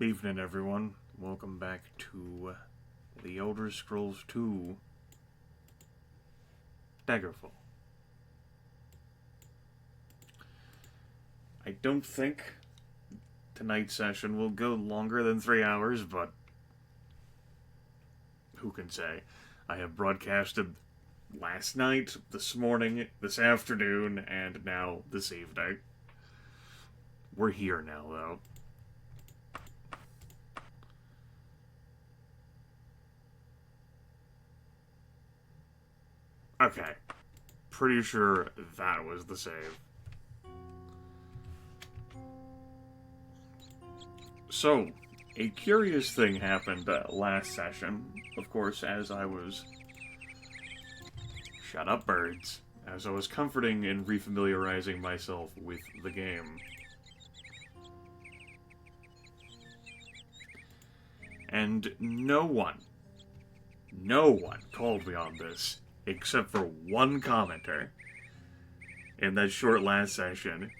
Evening, everyone. Welcome back to The Elder Scrolls 2 Daggerfall. I don't think tonight's session will go longer than 3 hours, but who can say? I have broadcasted last night, this morning, this afternoon, and now this evening. We're here now, though. Okay. Pretty sure that was the save. So, a curious thing happened last session. Of course, as I was... Shut up, birds. As I was comforting and refamiliarizing myself with the game. And no one called me on this, except for one commenter in that short last session.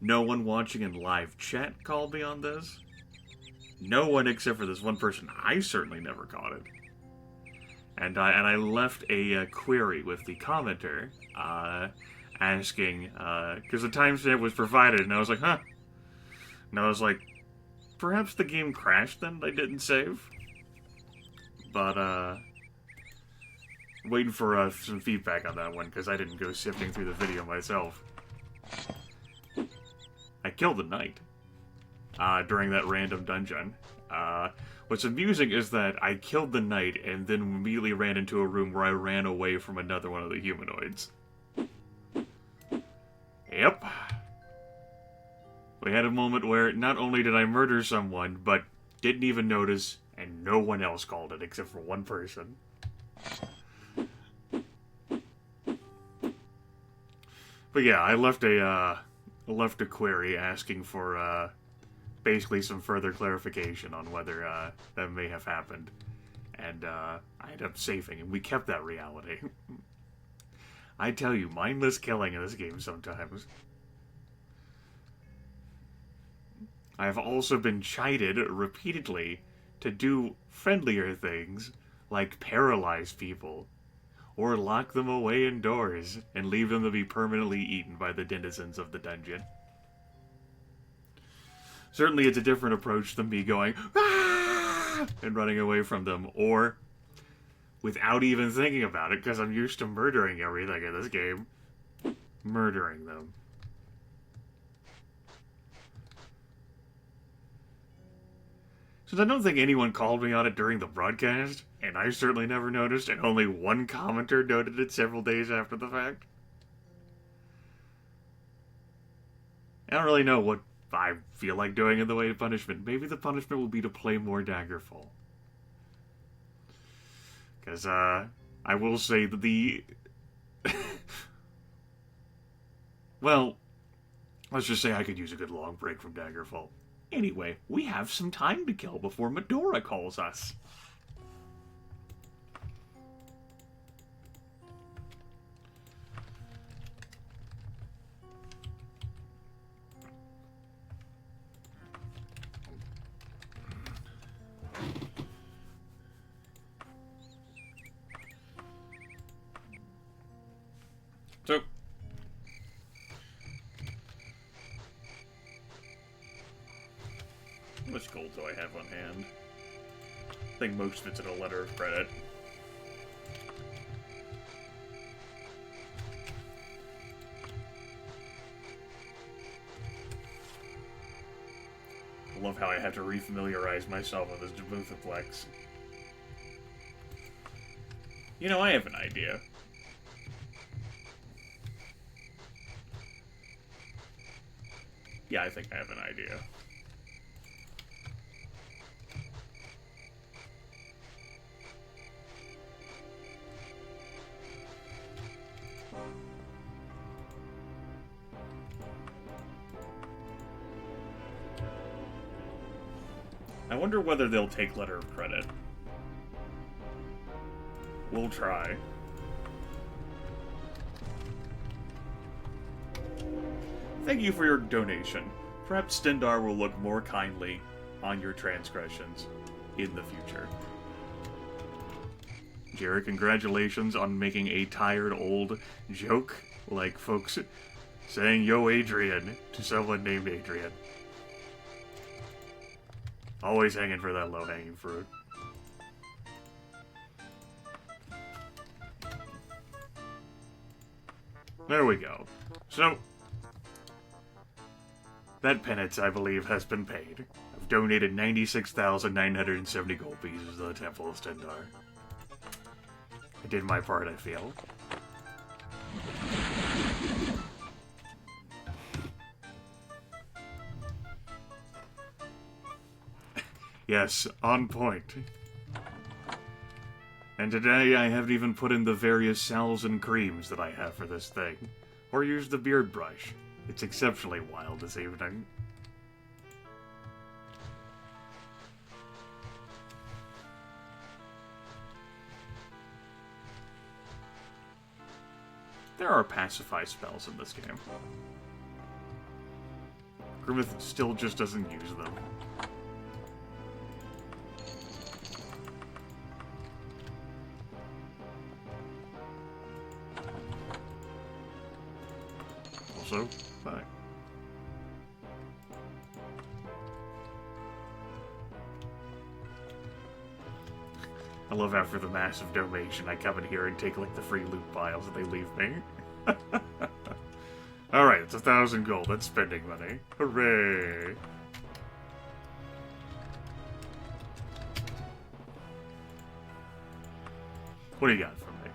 No one watching in live chat called me on this. No one except for this one person. I certainly never caught it. And I left a query with the commenter, asking, because the timestamp was provided, and I was like, huh. And I was like, perhaps the game crashed then, I didn't save. But, waiting for some feedback on that one, because I didn't go sifting through the video myself. I killed the knight during that random dungeon. What's amusing is that I killed the knight and then immediately ran into a room where I ran away from another one of the humanoids. Yep. We had a moment where not only did I murder someone, but didn't even notice, and no one else called it except for one person. But yeah, I left a query asking for basically some further clarification on whether that may have happened, and I ended up saving, and we kept that reality. I tell you, mindless killing in this game sometimes. I have also been chided repeatedly to do friendlier things, like paralyze people, or lock them away indoors and leave them to be permanently eaten by the denizens of the dungeon. Certainly it's a different approach than me going, "Ah!" and running away from them, or without even thinking about it, because I'm used to murdering everything in this game, murdering them. Since I don't think anyone called me on it during the broadcast, and I certainly never noticed, and only one commenter noted it several days after the fact, I don't really know what I feel like doing in the way of punishment. Maybe the punishment will be to play more Daggerfall. Because, I will say that the... well, let's just say I could use a good long break from Daggerfall. Anyway, we have some time to kill before Medora calls us. So, how much gold do I have on hand? I think most of it's in a letter of credit. I love how I have to refamiliarize myself with this Jabuthaplex. You know, I have an idea. Yeah, I think I have an idea. I wonder whether they'll take letter of credit. We'll try. Thank you for your donation. Perhaps Stendar will look more kindly on your transgressions in the future. Jared, congratulations on making a tired old joke like folks saying "Yo, Adrian" to someone named Adrian. Always hanging for that low-hanging fruit. There we go. So, that penance, I believe, has been paid. I've donated 96,970 gold pieces to the Temple of Stendarr. I did my part, I feel. Yes, on point. And today I haven't even put in the various salves and creams that I have for this thing, or used the beard brush. It's exceptionally wild this evening. There are pacify spells in this game. Grimith still just doesn't use them. Also, bye. I love after the massive donation, I come in here and take like the free loot piles that they leave me. Alright, it's 1,000 gold. That's spending money. Hooray! What do you got for me?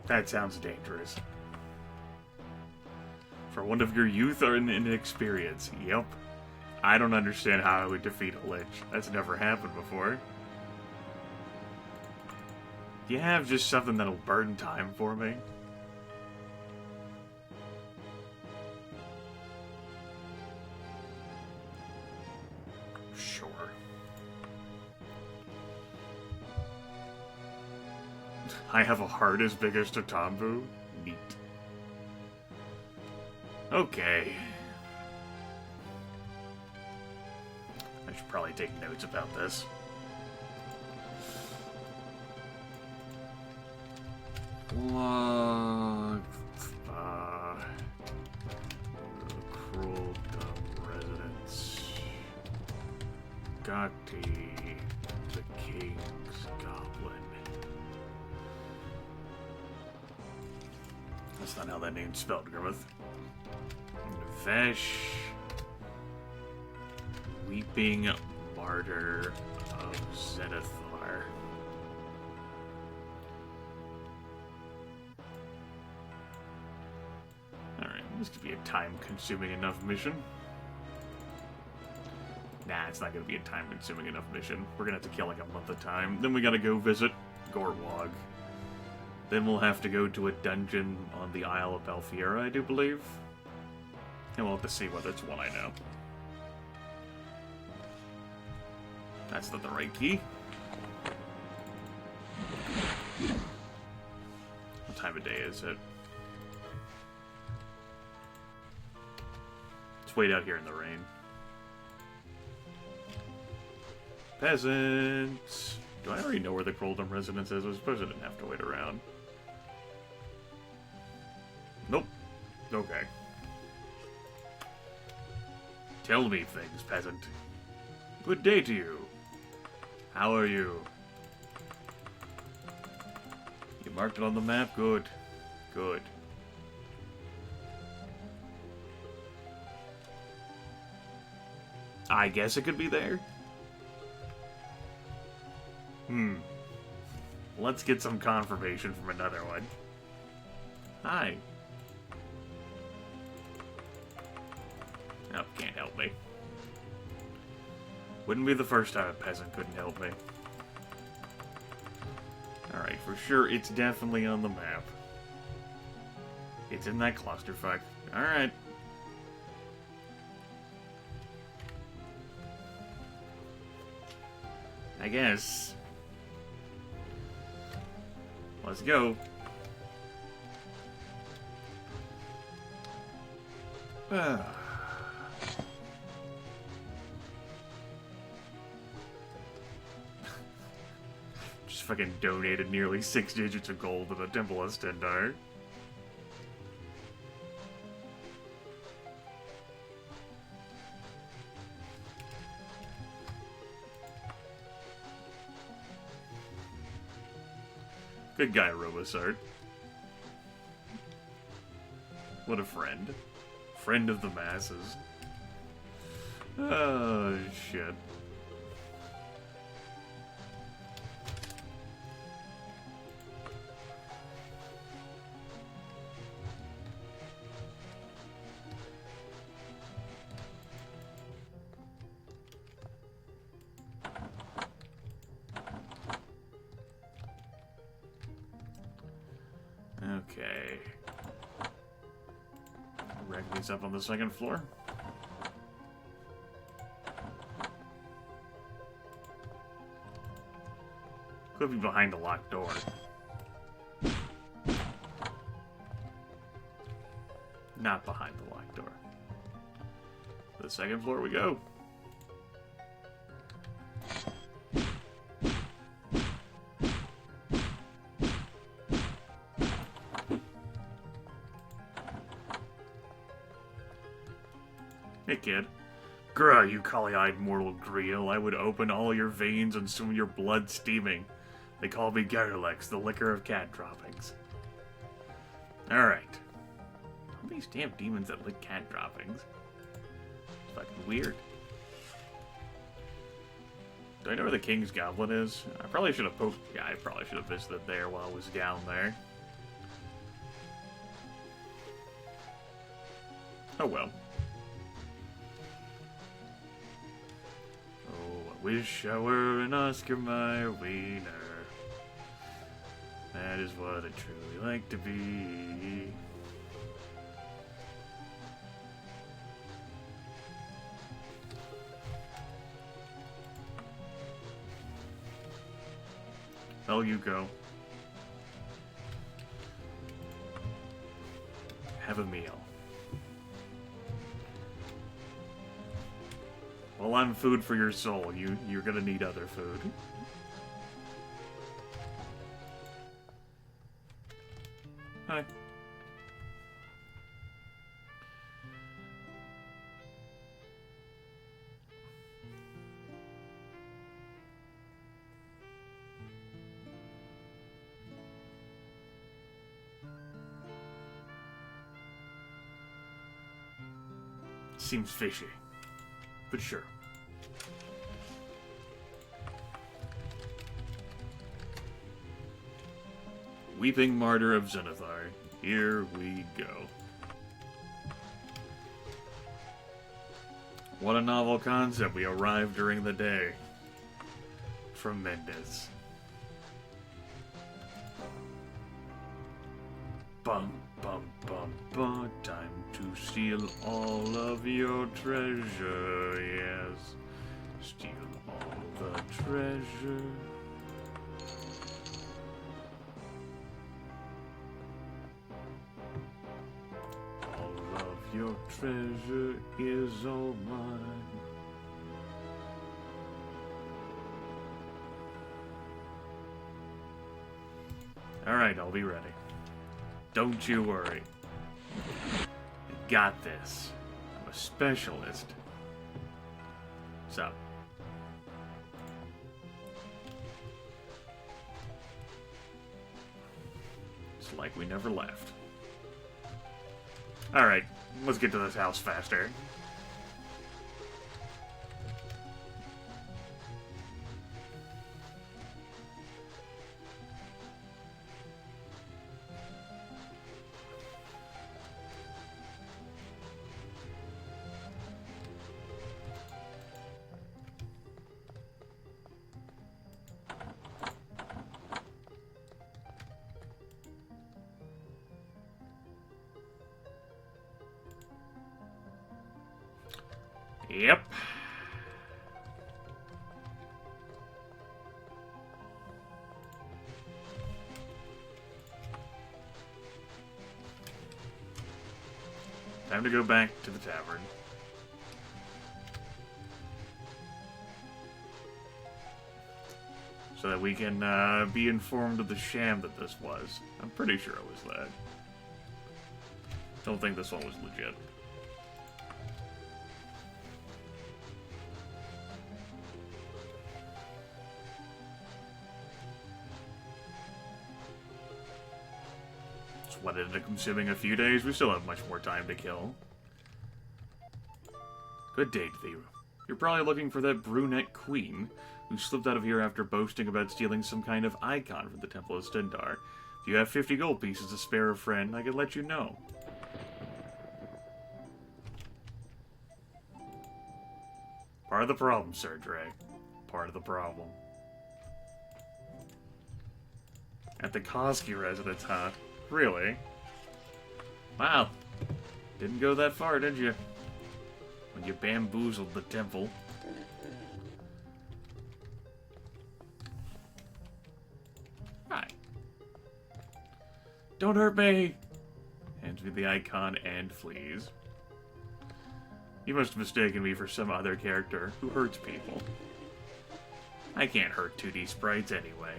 That sounds dangerous. For one of your youth or inexperience. Yep. I don't understand how I would defeat a lich. That's never happened before. Do you have just something that'll burn time for me? Sure. I have a heart as big as Tatambu? Neat. Okay. I should probably take notes about this. Cruel dumb residents. Gati, the king's goblin. That's not how that name's spelled, Grimith. Vesh, weeping martyr of Zenithar. Alright, this could be a time-consuming enough mission. Nah, it's not gonna be a time-consuming enough mission. We're gonna have to kill like a month at a time. Then we gotta go visit Gorwog. Then we'll have to go to a dungeon on the Isle of Balfiera, I do believe. And we'll have to see whether it's one I know. That's not the right key. What time of day is it? Let's wait out here in the rain. Peasants! Do I already know where the Kroldum residence is? I suppose I didn't have to wait around. Nope. Okay. Tell me things, peasant. Good day to you. How are you? You marked it on the map? Good. Good. I guess it could be there. Let's get some confirmation from another one. Hi. Oh, can't help me. Wouldn't be the first time a peasant couldn't help me. Alright, for sure, it's definitely on the map. It's in that clusterfuck. Alright. I guess. Let's go. fucking donated nearly 6 digits of gold to the Temple of Stendarr. Good guy, Robosart. What a friend. Friend of the masses. Oh, shit. Okay. Rack these up on the second floor. Could be behind a locked door. Not behind the locked door. To the second floor we go. Hey, kid. Grr, you collie-eyed mortal Greel. I would open all your veins and swim your blood steaming. They call me Garlex, the liquor of cat droppings. Alright. All these damn demons that lick cat droppings. It's fucking weird. Do I know where the King's Goblin is? I probably should have poked... Yeah, I probably should have visited there while I was down there. Oh well. Wish I were an Oscar Mayer wiener. That is what I truly like to be. Oh, you go. Have a meal. Well, I'm food for your soul. You're gonna need other food. Hi. Seems fishy, but sure. Weeping Martyr of Xenthalelaeos. Here we go. What a novel concept. We arrived during the day. Tremendous. Bum, bum, bum, bum. Time to steal all of your treasure, yes. Steal all the treasure. All of your treasure is all mine. Alright, I'll be ready. Don't you worry. I got this. I'm a specialist. So. It's like we never left. Alright, let's get to this house faster. Yep. Time to go back to the tavern. so that we can be informed of the sham that this was. I'm pretty sure it was that. Don't think this one was legit. It's what ended up consuming a few days. We still have much more time to kill. Good day to you. You're probably looking for that brunette queen who slipped out of here after boasting about stealing some kind of icon from the Temple of Stendarr. If you have 50 gold pieces to spare a friend, I can let you know. Part of the problem, Sir Dre. Part of the problem. At the Koski residence, huh? Really? Wow. Didn't go that far, did you? When you bamboozled the temple. Hi. Don't hurt me! Hands me the icon and flees. You must have mistaken me for some other character who hurts people. I can't hurt 2D sprites anyway.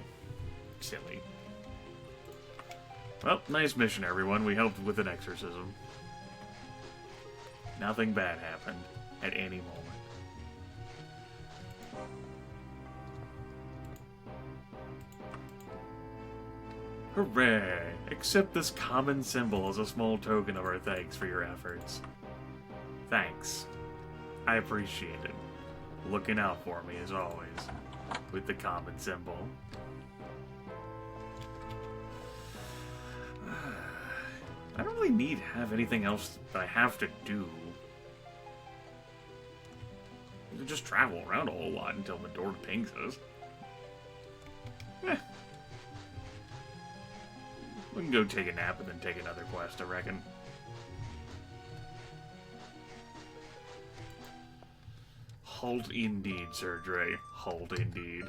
Silly. Well, nice mission, everyone. We helped with an exorcism. Nothing bad happened at any moment. Hooray! Accept this common symbol as a small token of our thanks for your efforts. Thanks. I appreciate it. Looking out for me as always, with the common symbol. I don't really need to have anything else that I have to do. You can just travel around a whole lot until the door pings us. We can go take a nap and then take another quest, I reckon. Halt indeed, Sir Dre. Halt indeed.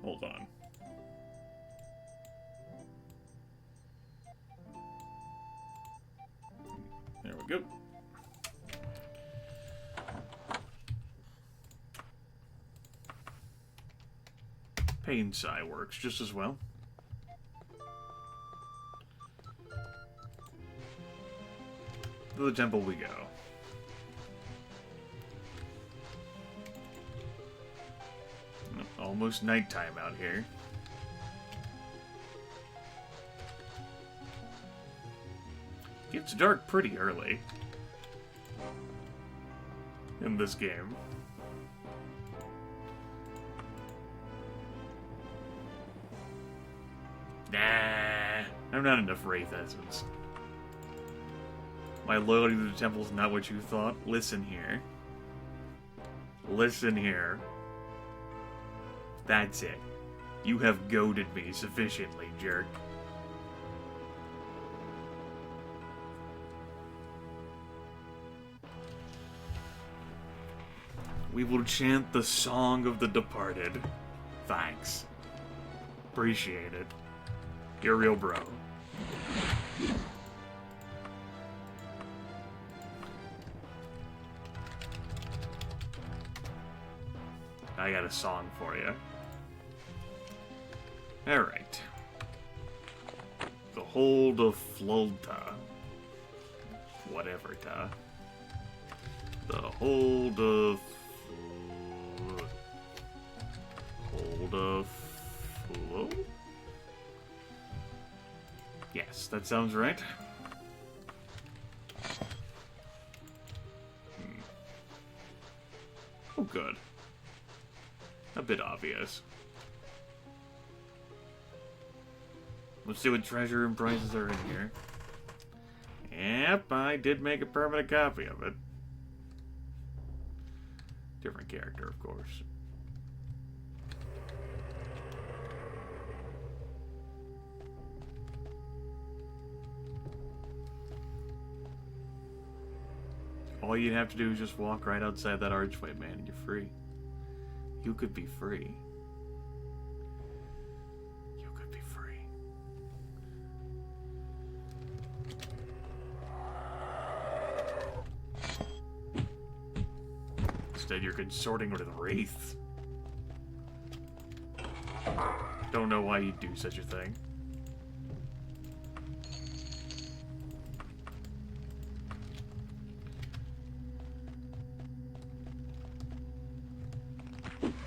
Hold on. There we go. Pain Psi works just as well. To the temple we go. Almost nighttime out here. Gets dark pretty early in this game. Nah, I'm not enough Wraith Essence. My loyalty to the temple's not what you thought. Listen here. Listen here. That's it. You have goaded me sufficiently, jerk. We will chant the Song of the Departed. Thanks. Appreciate it. You're a real bro. I got a song for you. Alright. The Hold of Flolta. Whatever, ta. The Hold of... Hold of... Flow? Yes, that sounds right. Oh, good. A bit obvious. Let's see what treasure and prizes are in here. Yep, I did make a permanent copy of it. Different character, of course. All you'd have to do is just walk right outside that archway, man, and you're free. You could be free. Instead, you're consorting with wraiths. Don't know why you'd do such a thing.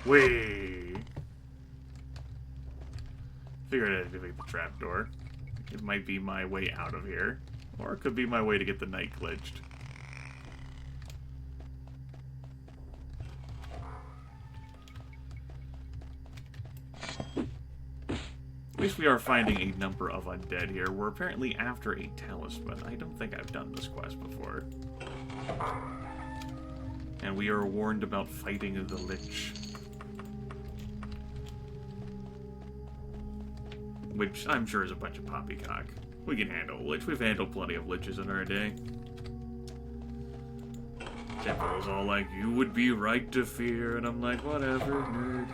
Wait. Figured I'd activate the trapdoor. It might be my way out of here. Or it could be my way to get the night glitched. At least we are finding a number of undead here. We're apparently after a talisman. I don't think I've done this quest before. And we are warned about fighting the lich. Which I'm sure is a bunch of poppycock. We can handle a lich. We've handled plenty of liches in our day. Temple is all like, you would be right to fear, and I'm like, whatever, nerd.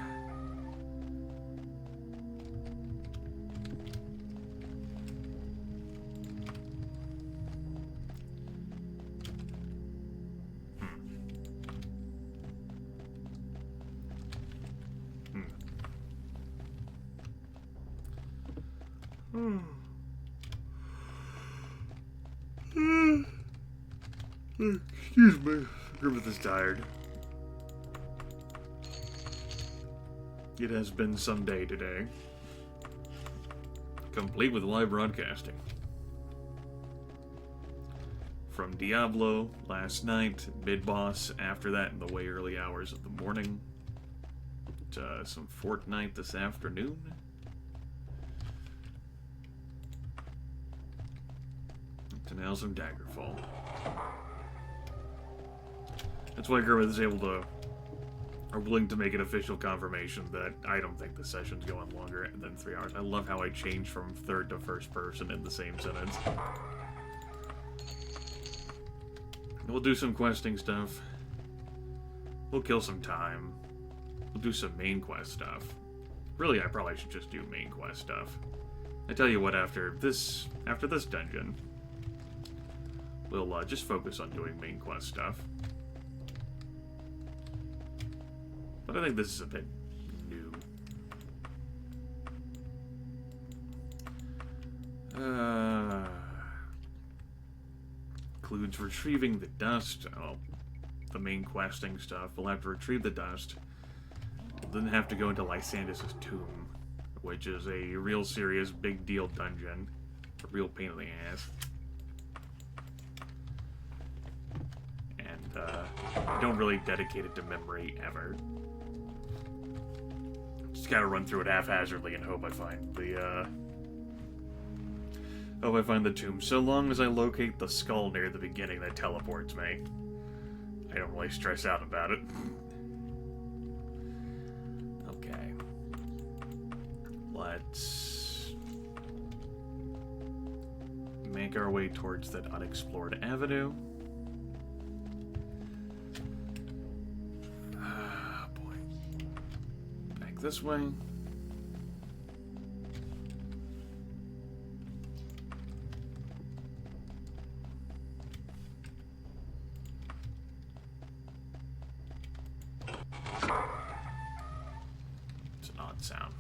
Excuse me. Grimith is tired. It has been some day today. Complete with live broadcasting. From Diablo last night, mid-boss after that in the way early hours of the morning. To some Fortnite this afternoon. To now some Daggerfall. That's why Grimith is able to, are willing to make an official confirmation that I don't think the session's going longer than 3 hours. I love how I changed from third to first person in the same sentence. We'll do some questing stuff. We'll kill some time. We'll do some main quest stuff. Really, I probably should just do main quest stuff. I tell you what, after this dungeon, we'll just focus on doing main quest stuff. But I think this is a bit new. Includes retrieving the dust. Oh, the main questing stuff. We'll have to retrieve the dust. We'll then have to go into Lysandus' tomb, which is a real serious big deal dungeon. A real pain in the ass. And I don't really dedicate it to memory ever. Just gotta run through it haphazardly and hope I find the tomb. So long as I locate the skull near the beginning that teleports me, I don't really stress out about it. Okay. Let's make our way towards that unexplored avenue. This way. It's an odd sound.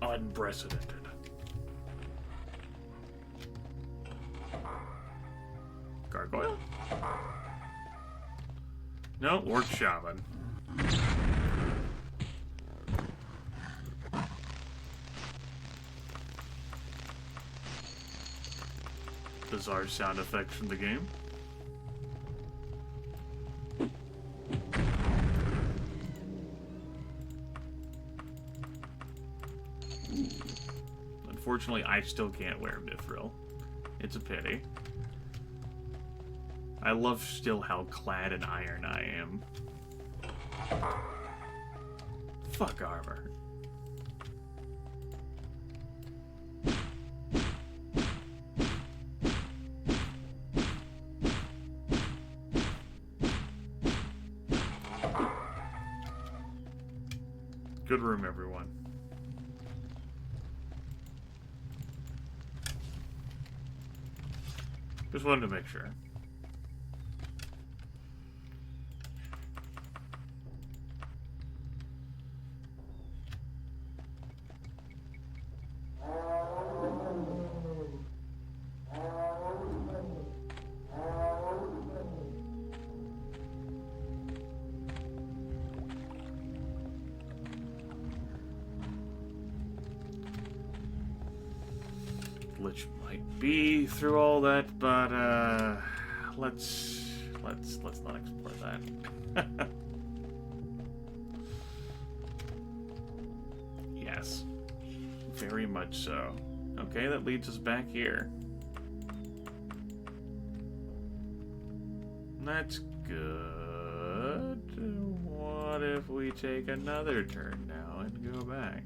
Unprecedented. Gargoyle? No, Orc Shaman. Bizarre sound effects from the game. Unfortunately, I still can't wear Mithril. It's a pity. I love still how clad in iron I am. Fuck armor. Good room, everyone. Just wanted to make sure. Lich might be through all that, but let's not explore that. Yes, very much so. Okay, that leads us back here. That's good. What if we take another turn now and go back?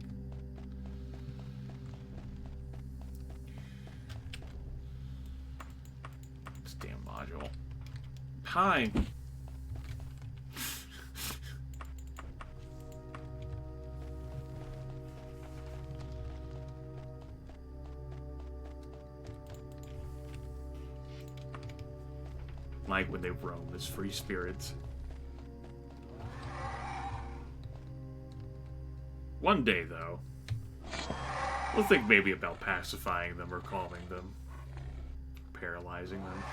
Damn module. Hi. Like when they roam as free spirits. One day, though, we'll think maybe about pacifying them or calming them. Paralyzing them.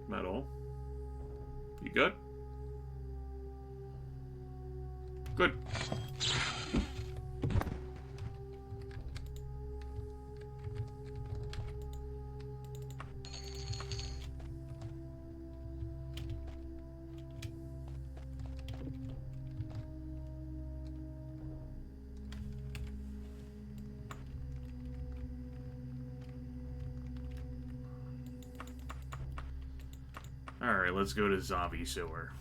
Metal. You good? Good. Alright, let's go to Zombie Sewer.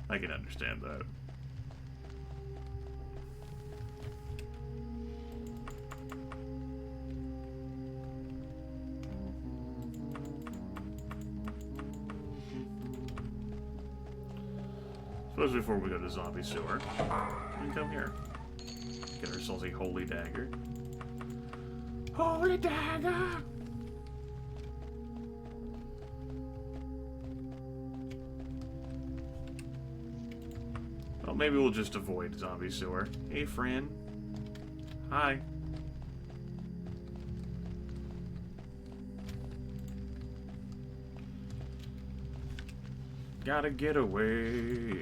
I can understand that. Suppose before we go to Zombie Sewer, we can come here. Get ourselves a Holy Dagger. Holy Dagger! Well, maybe we'll just avoid Zombie Sewer. Hey, friend. Hi. Gotta get away.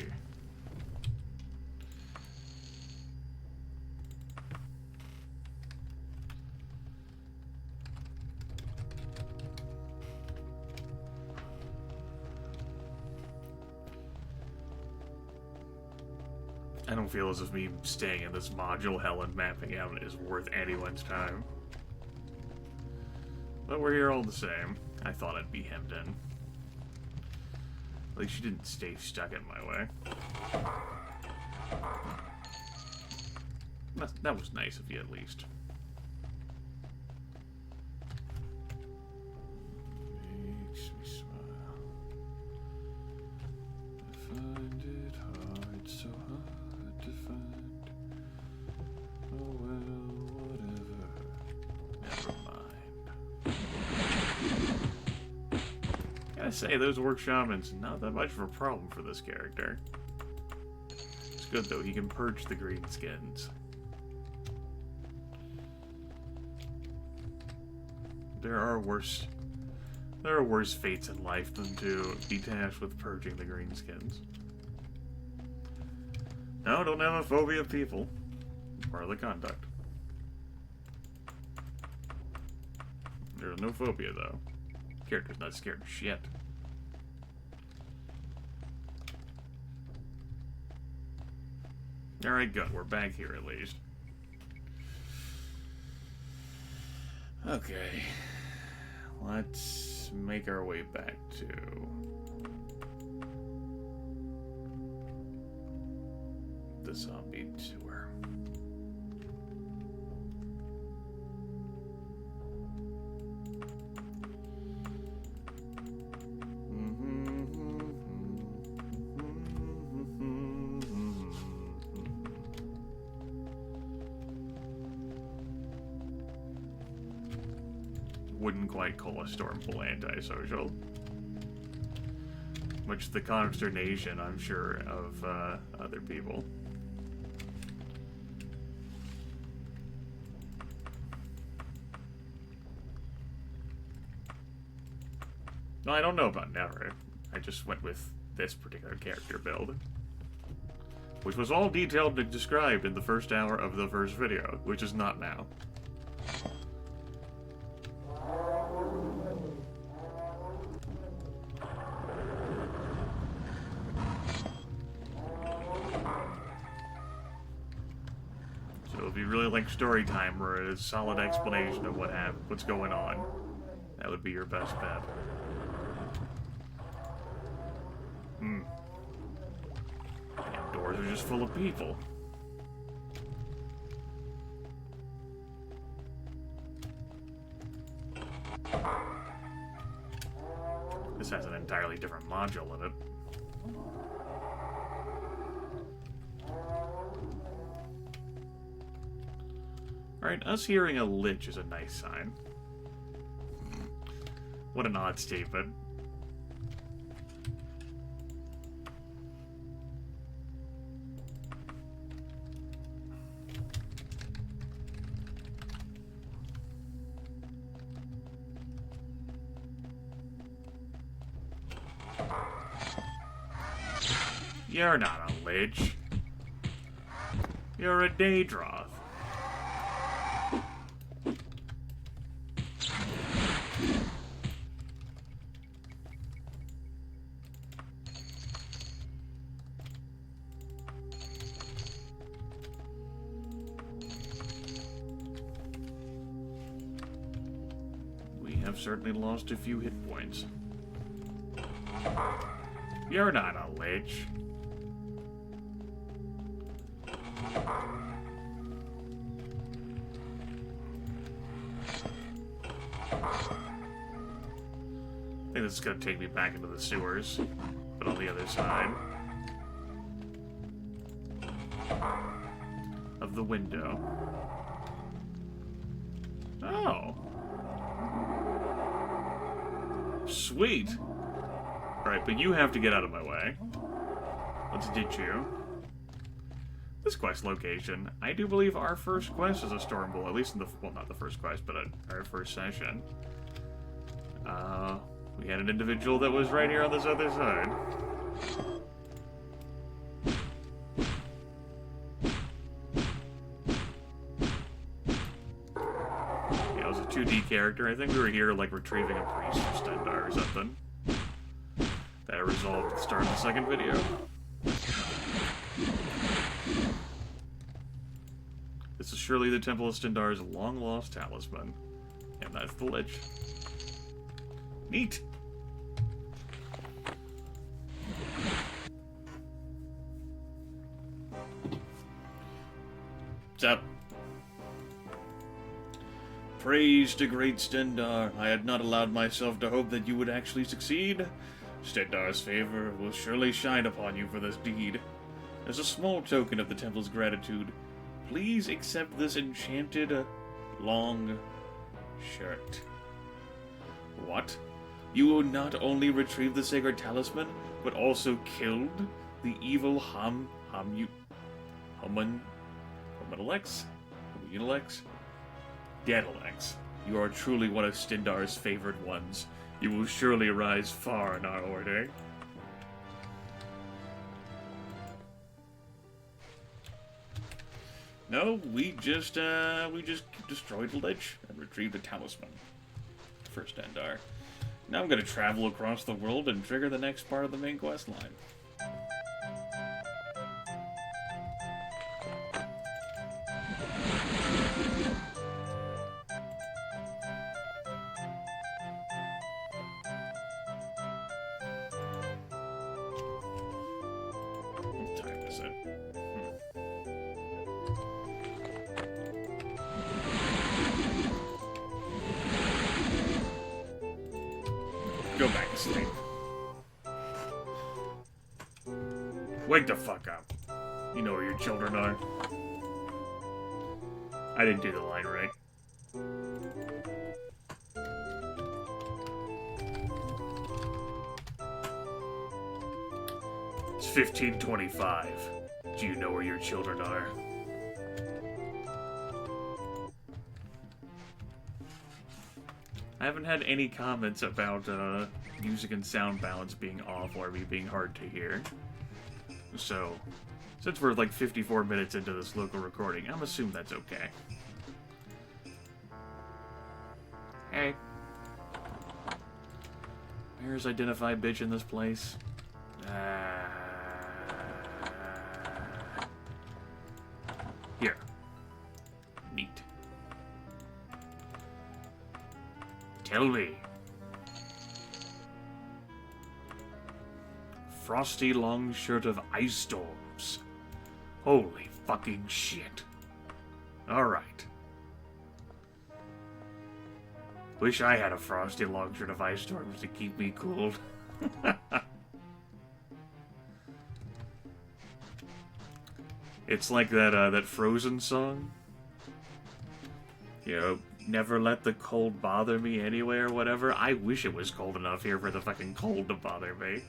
I don't feel as if me staying in this module hell and mapping out is worth anyone's time. But we're here all the same. I thought I'd be hemmed in. At least you didn't stay stuck in my way. That was nice of you, at least. Makes me smile. I find it hard, so hard to find. Oh well, whatever. Never mind. Gotta say, those orc shamans, not that much of a problem for this character. It's good though, he can purge the greenskins. There are worse fates in life than to be tasked with purging the greenskins. No, don't have a phobia of people. Part of the conduct. There's no phobia though. Character's not scared of shit. Alright, good. We're back here at least. Okay. Let's make our way back to... the zombie tour. Wouldn't quite call a Stormpool antisocial. Much to the consternation, I'm sure, of other people. No, I don't know about Never. I just went with this particular character build, which was all detailed and described in the first hour of the first video, which is not now. So if you really like story time or a solid explanation of what's going on, that would be your best bet. Doors are just full of people. This has an entirely different module in it. Alright, us hearing a lich is a nice sign. What an odd statement. You're not a lich. You're a Daedroth. We have certainly lost a few hit points. You're not a lich. I think this is going to take me back into the sewers, but on the other side of the window. Oh. Sweet. Alright, but you have to get out of my way. Let's ditch you. This quest location, I do believe our first quest is a Stormpool, at least in the, well, not the first quest, but our first session. We had an individual that was right here on this other side. Yeah, it was a 2D character. I think we were here, like, retrieving a priest for Stendar or something. That I resolved at the start of the second video. This is surely the Temple of Stendar's long-lost talisman. And that's the lich. Neat! What's up? Praise to great Stendar. I had not allowed myself to hope that you would actually succeed. Stendar's favor will surely shine upon you for this deed. As a small token of the temple's gratitude, please accept this enchanted, long shirt. What? You will not only retrieve the sacred talisman, but also killed the evil Daedalex. You are truly one of Stendar's favored ones. You will surely rise far in our order. No, we just destroyed the lich and retrieved the talisman for Stendar. Now I'm going to travel across the world and trigger the next part of the main quest line. go back to sleep. Wake the fuck up. You know where your children are. I didn't do the line right. It's 15:25. Do you know where your children are? I haven't had any comments about music and sound balance being off or me being hard to hear. So, since we're like 54 minutes into this local recording, I'm assuming that's okay. Hey. Where's identify bitch in this place? Here. Neat. Tell me. Frosty long shirt of ice storms. Holy fucking shit. Alright. Wish I had a frosty long shirt of ice storms to keep me cool. It's like that Frozen song. You know, never let the cold bother me anyway or whatever. I wish it was cold enough here for the fucking cold to bother me.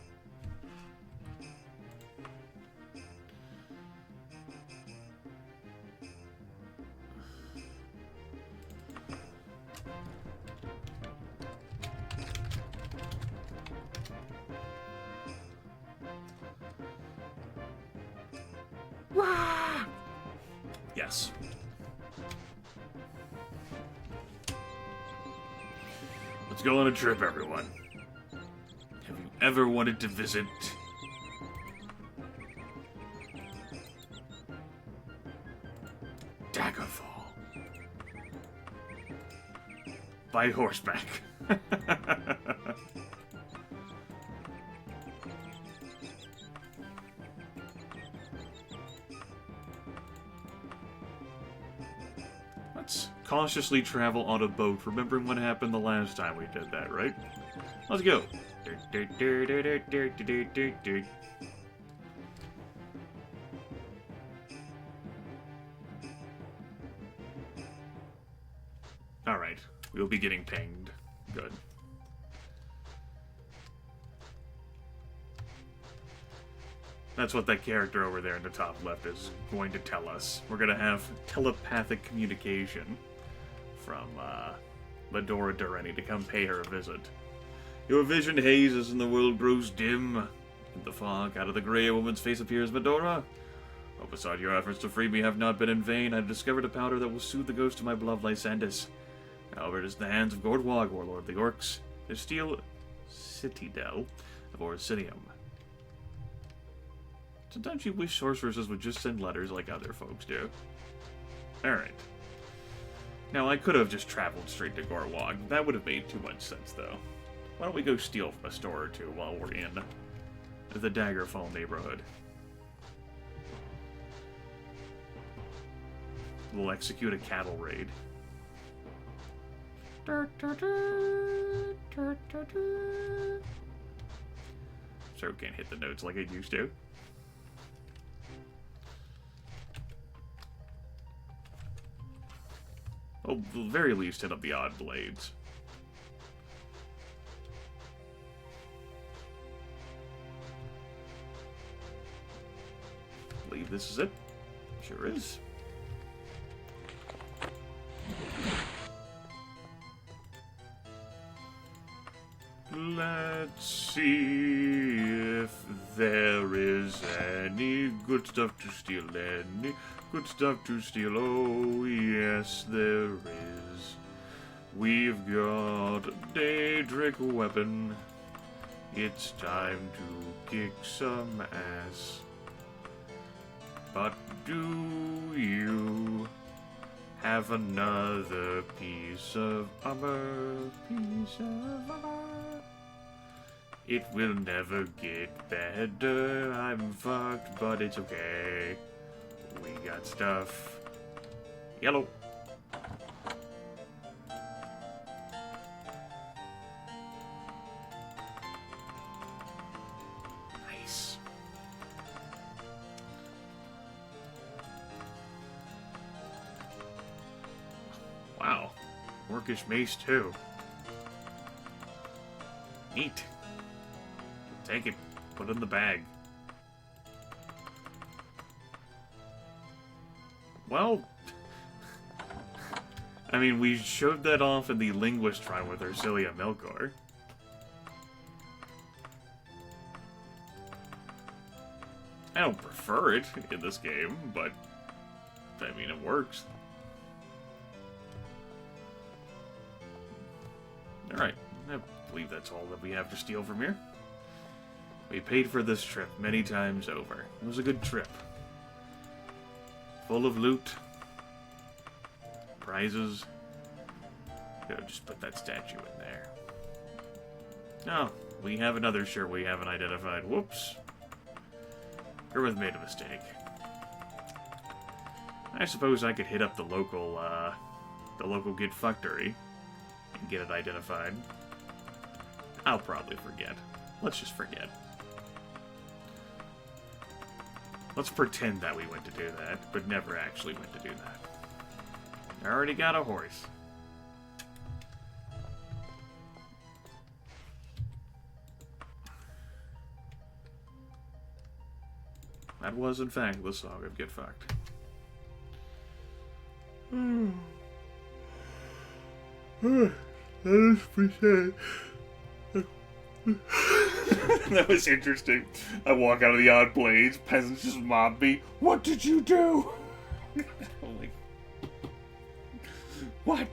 Yes. Let's go on a trip, everyone. Have you ever wanted to visit Daggerfall? By horseback. Let's cautiously travel on a boat, remembering what happened the last time we did that, right? Let's go. Alright, we'll be getting pinged. Good. That's what that character over there in the top left is going to tell us. We're going to have telepathic communication from Medora Durrani to come pay her a visit. Your vision hazes and the world grows dim. In the fog, out of the grey, a woman's face appears. Medora, oh, beside your efforts to free me have not been in vain. I have discovered a powder that will soothe the ghost of my beloved Lysandus. However, it is in the hands of Gordwog, warlord of the Orcs, the steel citadel of Orsinium. Sometimes you wish sorceresses would just send letters like other folks do. Alright. Now, I could have just traveled straight to Gorwog. That would have made too much sense, though. Why don't we go steal from a store or two while we're in the Daggerfall neighborhood? We'll execute a cattle raid. So can't hit the notes like I used to. Well, at the very least, hit up the odd blades. I believe this is it. Sure is. Let's see if there is any good stuff to steal. Any good stuff to steal. Oh, yes, there is. We've got a Daedric weapon. It's time to kick some ass. But do you have another piece of armor? Piece of armor. It will never get better. I'm fucked, but it's okay. We got stuff. Yellow. Wow. Orcish mace, too. Neat. Take it. Put it in the bag. Well, I mean, we showed that off in the linguist run with Ursilia Melkor. I don't prefer it in this game, but, I mean, it works. Alright, I believe that's all that we have to steal from here. We paid for this trip many times over. It was a good trip. Full of loot. Prizes. Just put that statue in there. Oh, we have another shirt we haven't identified. Whoops. Grimith made a mistake. I suppose I could hit up the local Get Fuckery and get it identified. I'll probably forget. Let's just forget. Let's pretend that we went to do that, but never actually went to do that. I already got a horse. That was, in fact, the song of Get Fucked. That was interesting. I walk out of the Odd Blades, peasants just mob me. What did you do? I'm like, what?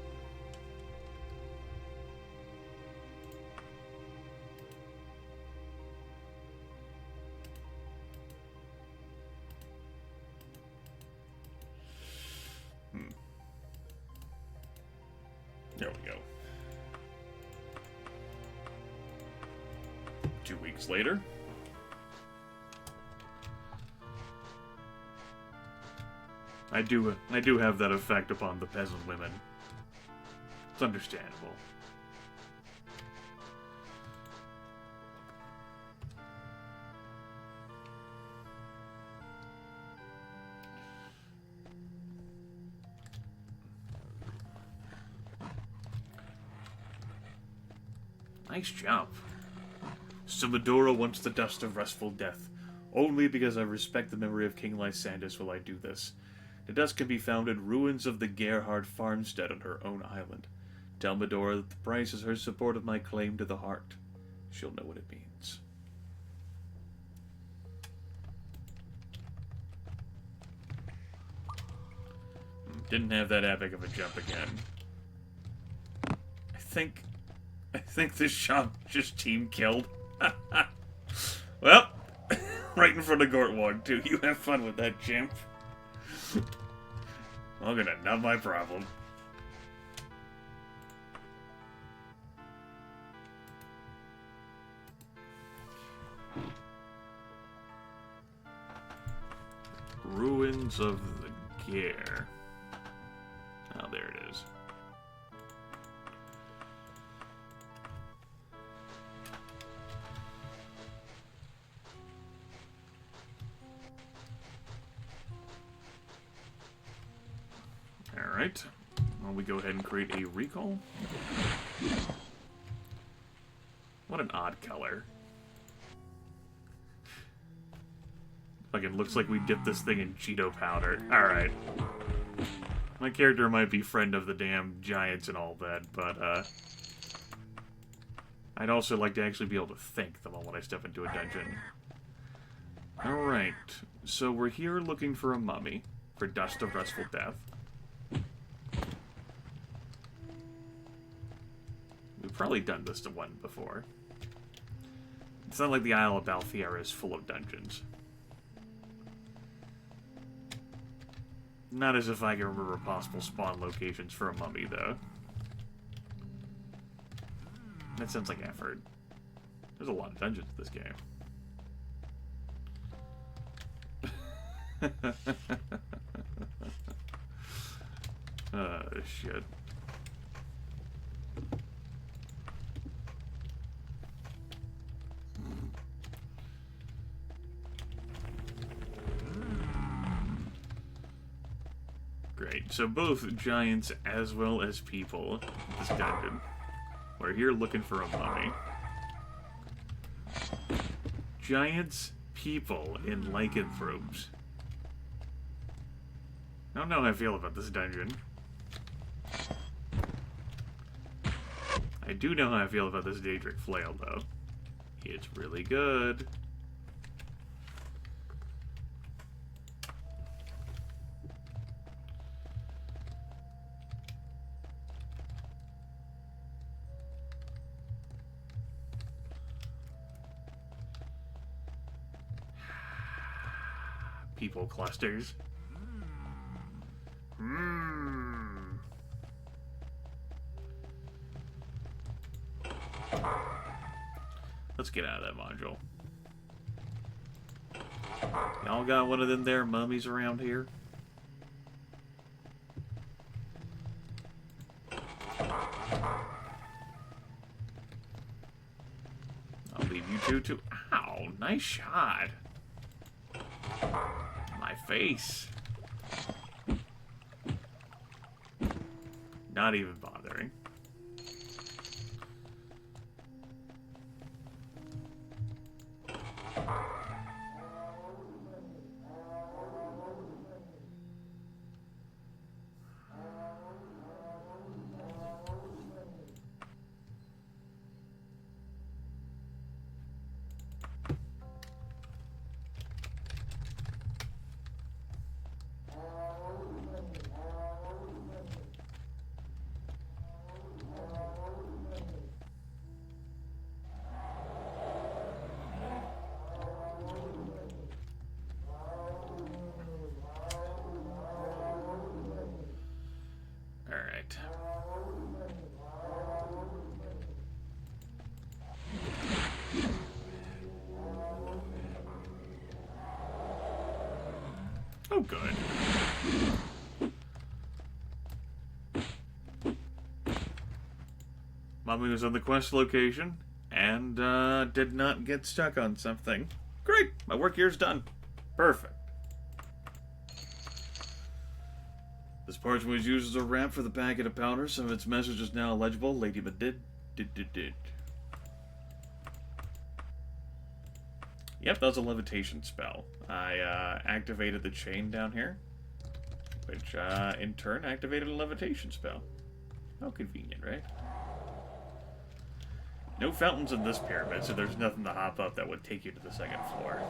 There we go. 2 weeks later. I do have that effect upon the peasant women. It's understandable. Nice jump. Sumadora wants the dust of restful death. Only because I respect the memory of King Lysandus will I do this. The dust can be found in ruins of the Gerhard farmstead on her own island. Tell Medora that the price is her support of my claim to the heart. She'll know what it means. Didn't have that epic of a jump again. I think this shop just team killed. Well, right in front of Gortwog, too. You have fun with that, chimp. I'm gonna not my problem. Ruins of the Ger. Oh, there it is. Alright. Well, we go ahead and create a recall. What an odd color. Fucking looks like we dipped this thing in Cheeto powder. Alright. My character might be friend of the damn giants and all that, but, I'd also like to actually be able to think the moment I step into a dungeon. Alright. So we're here looking for a mummy. For Dust of Restful Death. We've probably done this to one before. It's not like the Isle of Balthiera is full of dungeons. Not as if I can remember possible spawn locations for a mummy, though. That sounds like effort. There's a lot of dungeons in this game. Shit. Great. So both giants as well as people in this dungeon. We're here looking for a mummy. Giants, people, and lycanthropes. I don't know how I feel about this dungeon. I do know how I feel about this Daedric Flail, though. It's really good. People clusters. Let's get out of that module. Y'all got one of them there mummies around here? I'll leave you two to... Ow, nice shot. My face. Not even bothering. Oh, good. Mommy was on the quest location and did not get stuck on something. Great! My work here's done. Perfect. This parchment was used as a wrap for the packet of powder. Some of its message is now illegible. Lady but did. Yep, that was a levitation spell. I activated the chain down here, which in turn activated a levitation spell. How convenient, right? No fountains in this pyramid, so there's nothing to hop up that would take you to the second floor.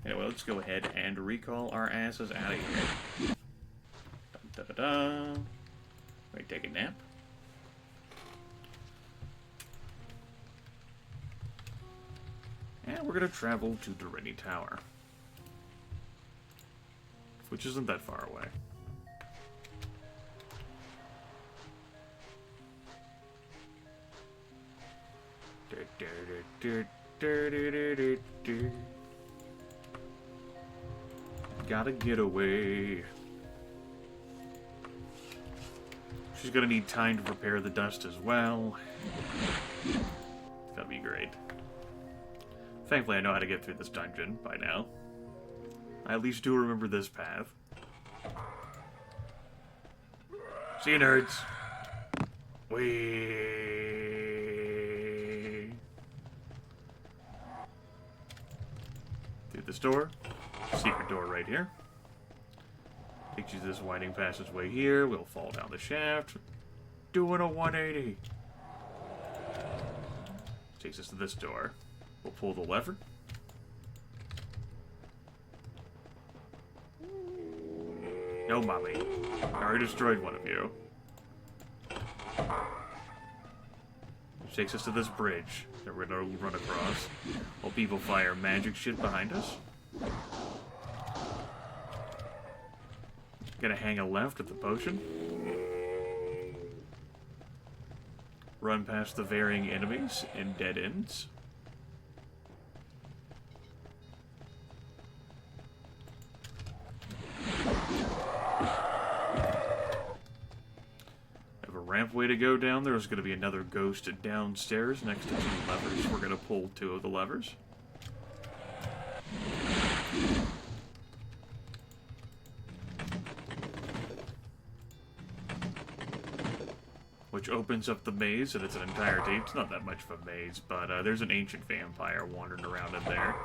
Anyway, let's go ahead and recall our asses out of here. Da-da-da. Wait, take a nap. And we're going to travel to Durini Tower, which isn't that far away. Gotta get away. She's gonna need time to prepare the dust as well. It's gonna be great. Thankfully, I know how to get through this dungeon by now. I at least do remember this path. See you, nerds. Whee! Through this door. Secret door right here. Takes you to this winding passageway here. We'll fall down the shaft. Doing a 180. Takes us to this door. We'll pull the lever. No, mommy. I already destroyed one of you. Which takes us to this bridge that we're gonna run across while people fire magic shit behind us. Gonna hang a left at the potion. Run past the varying enemies in dead ends. Have a ramp way to go down. There's gonna be another ghost downstairs next to two levers. We're gonna pull two of the levers. which opens up the maze in its entirety. It's not that much of a maze, but there's an ancient vampire wandering around in there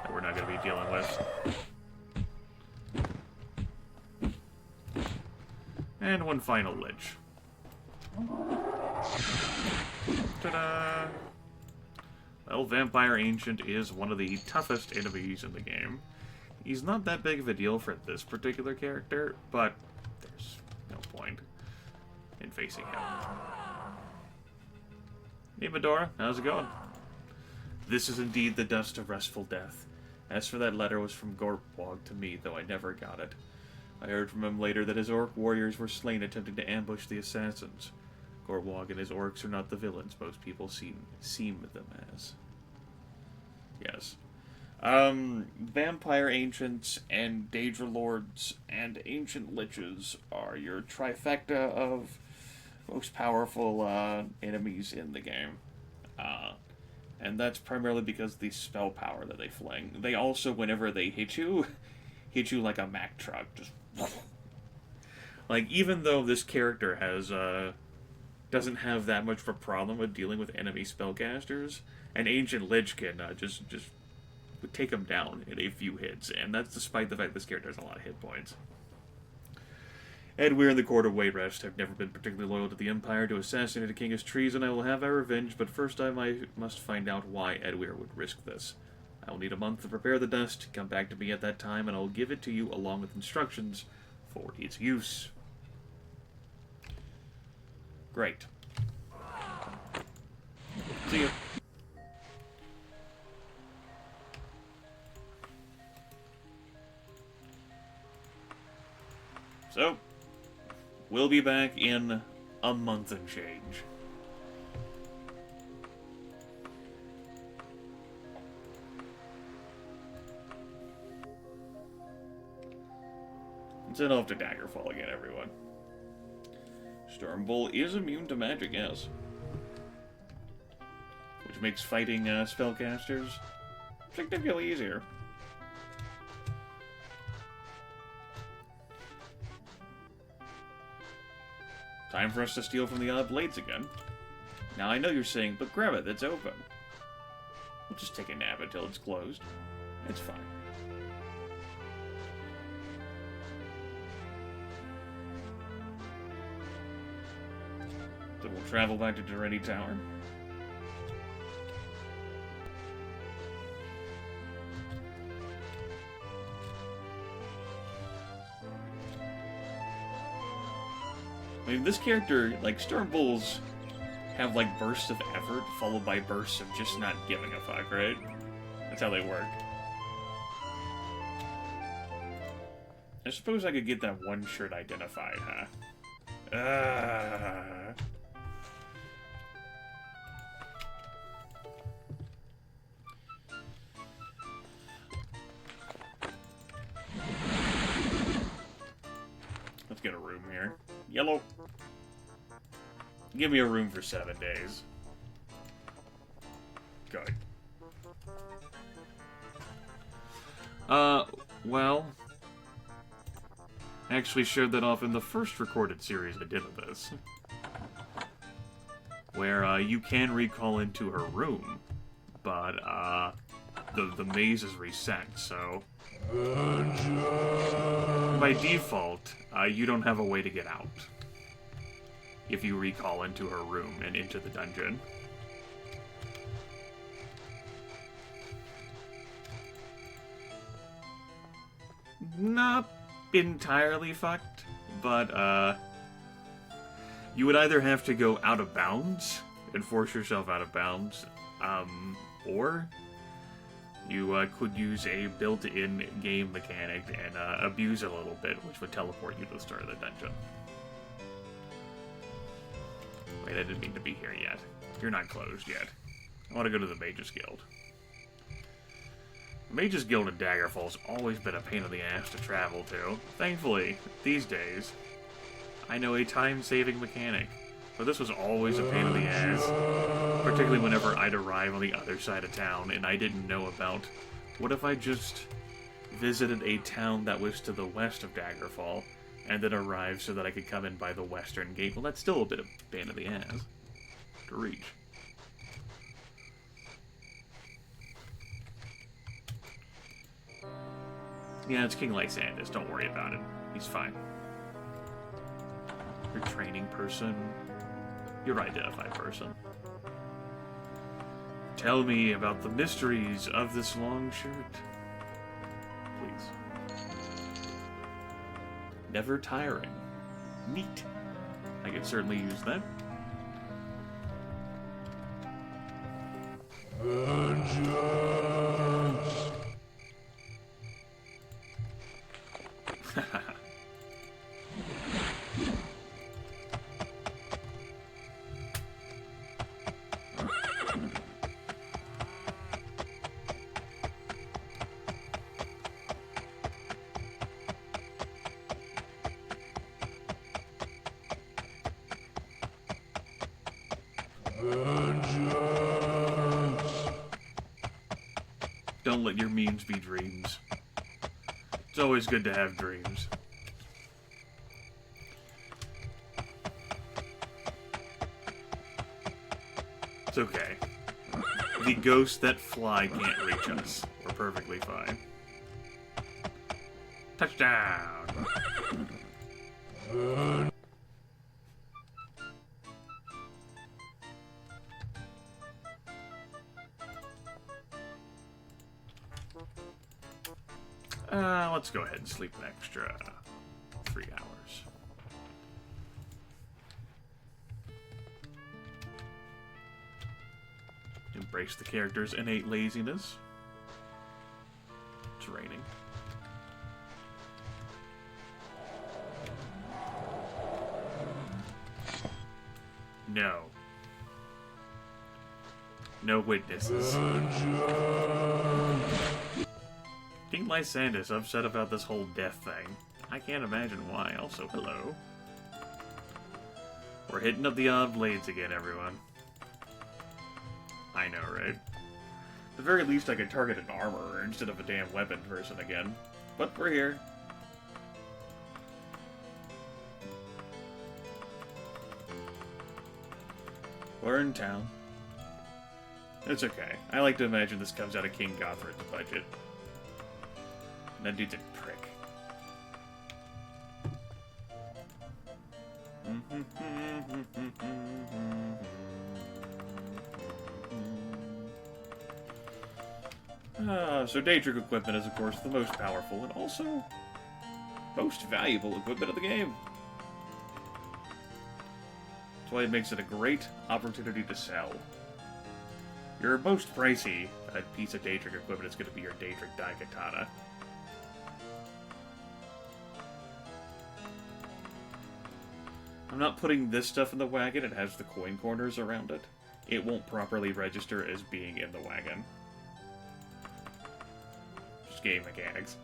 that we're not going to be dealing with. And one final lich. Ta-da! Well, Vampire Ancient is one of the toughest enemies in the game. He's not that big of a deal for this particular character, but there's no point in facing him. Hey Medora, how's it going? This is indeed the dust of restful death. As for that letter, it was from Gorpwog to me, though I never got it. I heard from him later that his orc warriors were slain attempting to ambush the assassins. Gorpwog and his orcs are not the villains most people seem them as. Yes. Vampire Ancients and Daedra Lords and Ancient Liches are your trifecta of most powerful enemies in the game. And that's primarily because of the spell power that they fling. They also, whenever they hit you like a Mack truck. Just like, even though this character has doesn't have that much of a problem with dealing with enemy spellcasters, an Ancient Lich can just would take him down in a few hits, and that's despite the fact this character has a lot of hit points. Edwyr and the Court of Wayrest have never been particularly loyal to the Empire. To assassinate a king is treason. I will have my revenge, but first I must find out why Edwyr would risk this. I will need a month to prepare the dust. Come back to me at that time, and I will give it to you along with instructions for its use. Great. See ya. So, we'll be back in a month and change. Let's head off to Daggerfall again, everyone. Stormbull is immune to magic, yes. Which makes fighting spellcasters significantly easier. Time for us to steal from the odd blades again. Now I know you're saying, but Grimith, it's open. We'll just take a nap until it's closed. It's fine. Then we'll travel back to Duretti Tower. I mean, this character, like, Stormbulls have, like, bursts of effort followed by bursts of just not giving a fuck, right? That's how they work. I suppose I could get that one shirt identified, huh? Let's get a room here. Yellow. Give me a room for 7 days. Good. Well, I actually showed that off in the first recorded series I did of this. Where, you can recall into her room, but, the maze is reset, so... By default, you don't have a way to get out if you recall into her room and into the dungeon. Not entirely fucked, but you would either have to go out of bounds and force yourself out of bounds, or you could use a built-in game mechanic and abuse it a little bit, which would teleport you to the start of the dungeon. Wait, I didn't mean to be here yet. You're not closed yet. I want to go to the Mages Guild. The Mages Guild in Daggerfall's always been a pain in the ass to travel to. Thankfully, these days, I know a time-saving mechanic. But this was always a pain in the ass, particularly whenever I'd arrive on the other side of town and I didn't know about, what if I just visited a town that was to the west of Daggerfall, and then arrive so that I could come in by the western gate. Well, that's still a bit of a pain in the ass to reach. Yeah, it's King Lysandus. Don't worry about it. He's fine. You're training person. You're identified person. Tell me about the mysteries of this long shirt. Please. Never tiring. Neat. I could certainly use that. Vengeance! Don't let your memes be dreams. It's always good to have dreams. It's okay. The ghosts that fly can't reach us. We're perfectly fine. Touchdown! Let's go ahead and sleep an extra 3 hours. Embrace the character's innate laziness. It's raining. No. No witnesses. King Lysandus upset about this whole death thing. I can't imagine why. Also, hello. We're hitting up the odd blades again, everyone. I know, right? At the very least, I could target an armorer instead of a damn weapon person again. But we're here. We're in town. It's okay. I like to imagine this comes out of King Gothred's budget. That dude's a prick. So Daedric equipment is, of course, the most powerful and also most valuable equipment of the game. That's why it makes it a great opportunity to sell. Your most pricey piece of Daedric equipment is going to be your Daedric Daikatana. I'm not putting this stuff in the wagon. It has the coin corners around it. It won't properly register as being in the wagon. Just game mechanics.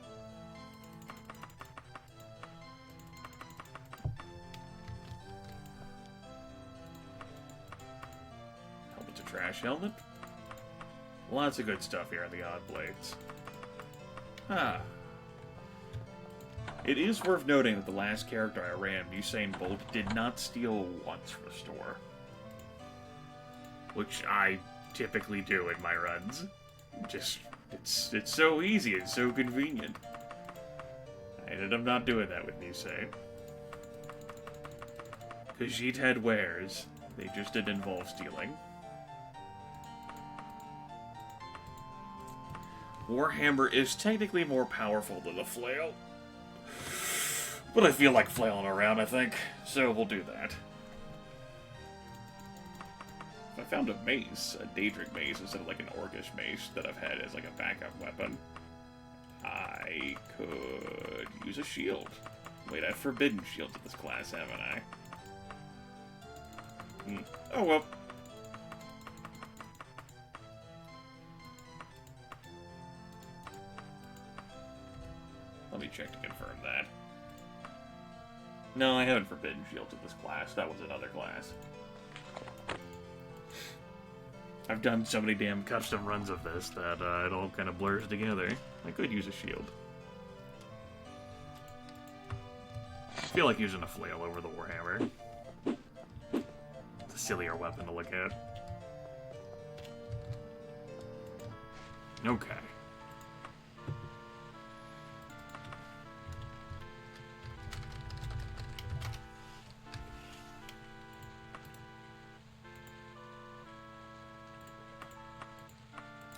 Helmet's a trash helmet. Lots of good stuff here in the Odd Blades. Ah. It is worth noting that the last character I ran, Usain Bolt, did not steal once from the store. Which I typically do in my runs. Just, it's so easy and so convenient. I ended up not doing that with Usain. Khajiit had wares, they just didn't involve stealing. Warhammer is technically more powerful than the flail. But I feel like flailing around, I think. So we'll do that. If I found a mace, a Daedric mace, instead of like an Orcish mace that I've had as like a backup weapon, I could use a shield. Wait, I've forbidden shields at this class, haven't I? Oh well. Let me check to confirm that. No, I haven't forbidden shields at this class. That was another class. I've done so many damn custom runs of this that it all kind of blurs together. I could use a shield. feel like using a flail over the Warhammer. It's a sillier weapon to look at. Okay.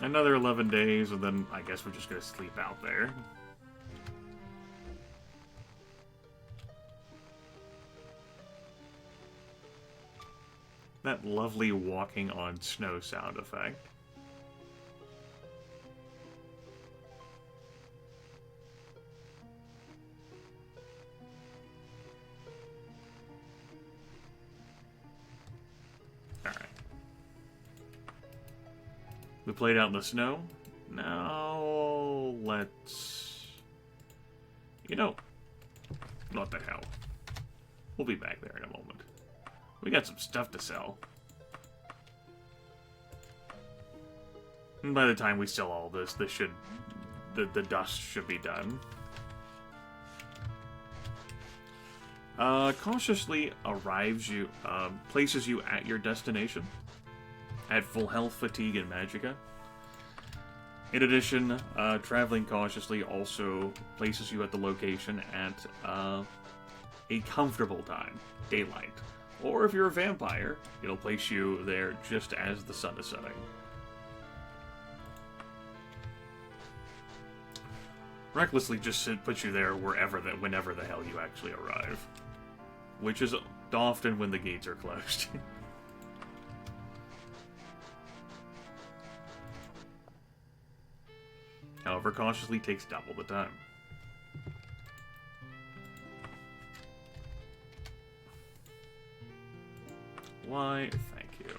Another 11 days, and then I guess we're just gonna sleep out there. That lovely walking on snow sound effect. We played out in the snow. Now, let's... You know, what the hell. We'll be back there in a moment. We got some stuff to sell. And by the time we sell all this, the dust should be done. Cautiously places you at your destination. At full health, fatigue, and magicka. In addition, traveling cautiously also places you at the location at a comfortable time, daylight. Or if you're a vampire, it'll place you there just as the sun is setting. Recklessly just puts you there whenever the hell you actually arrive. Which is often when the gates are closed. However, cautiously takes double the time. Why, thank you.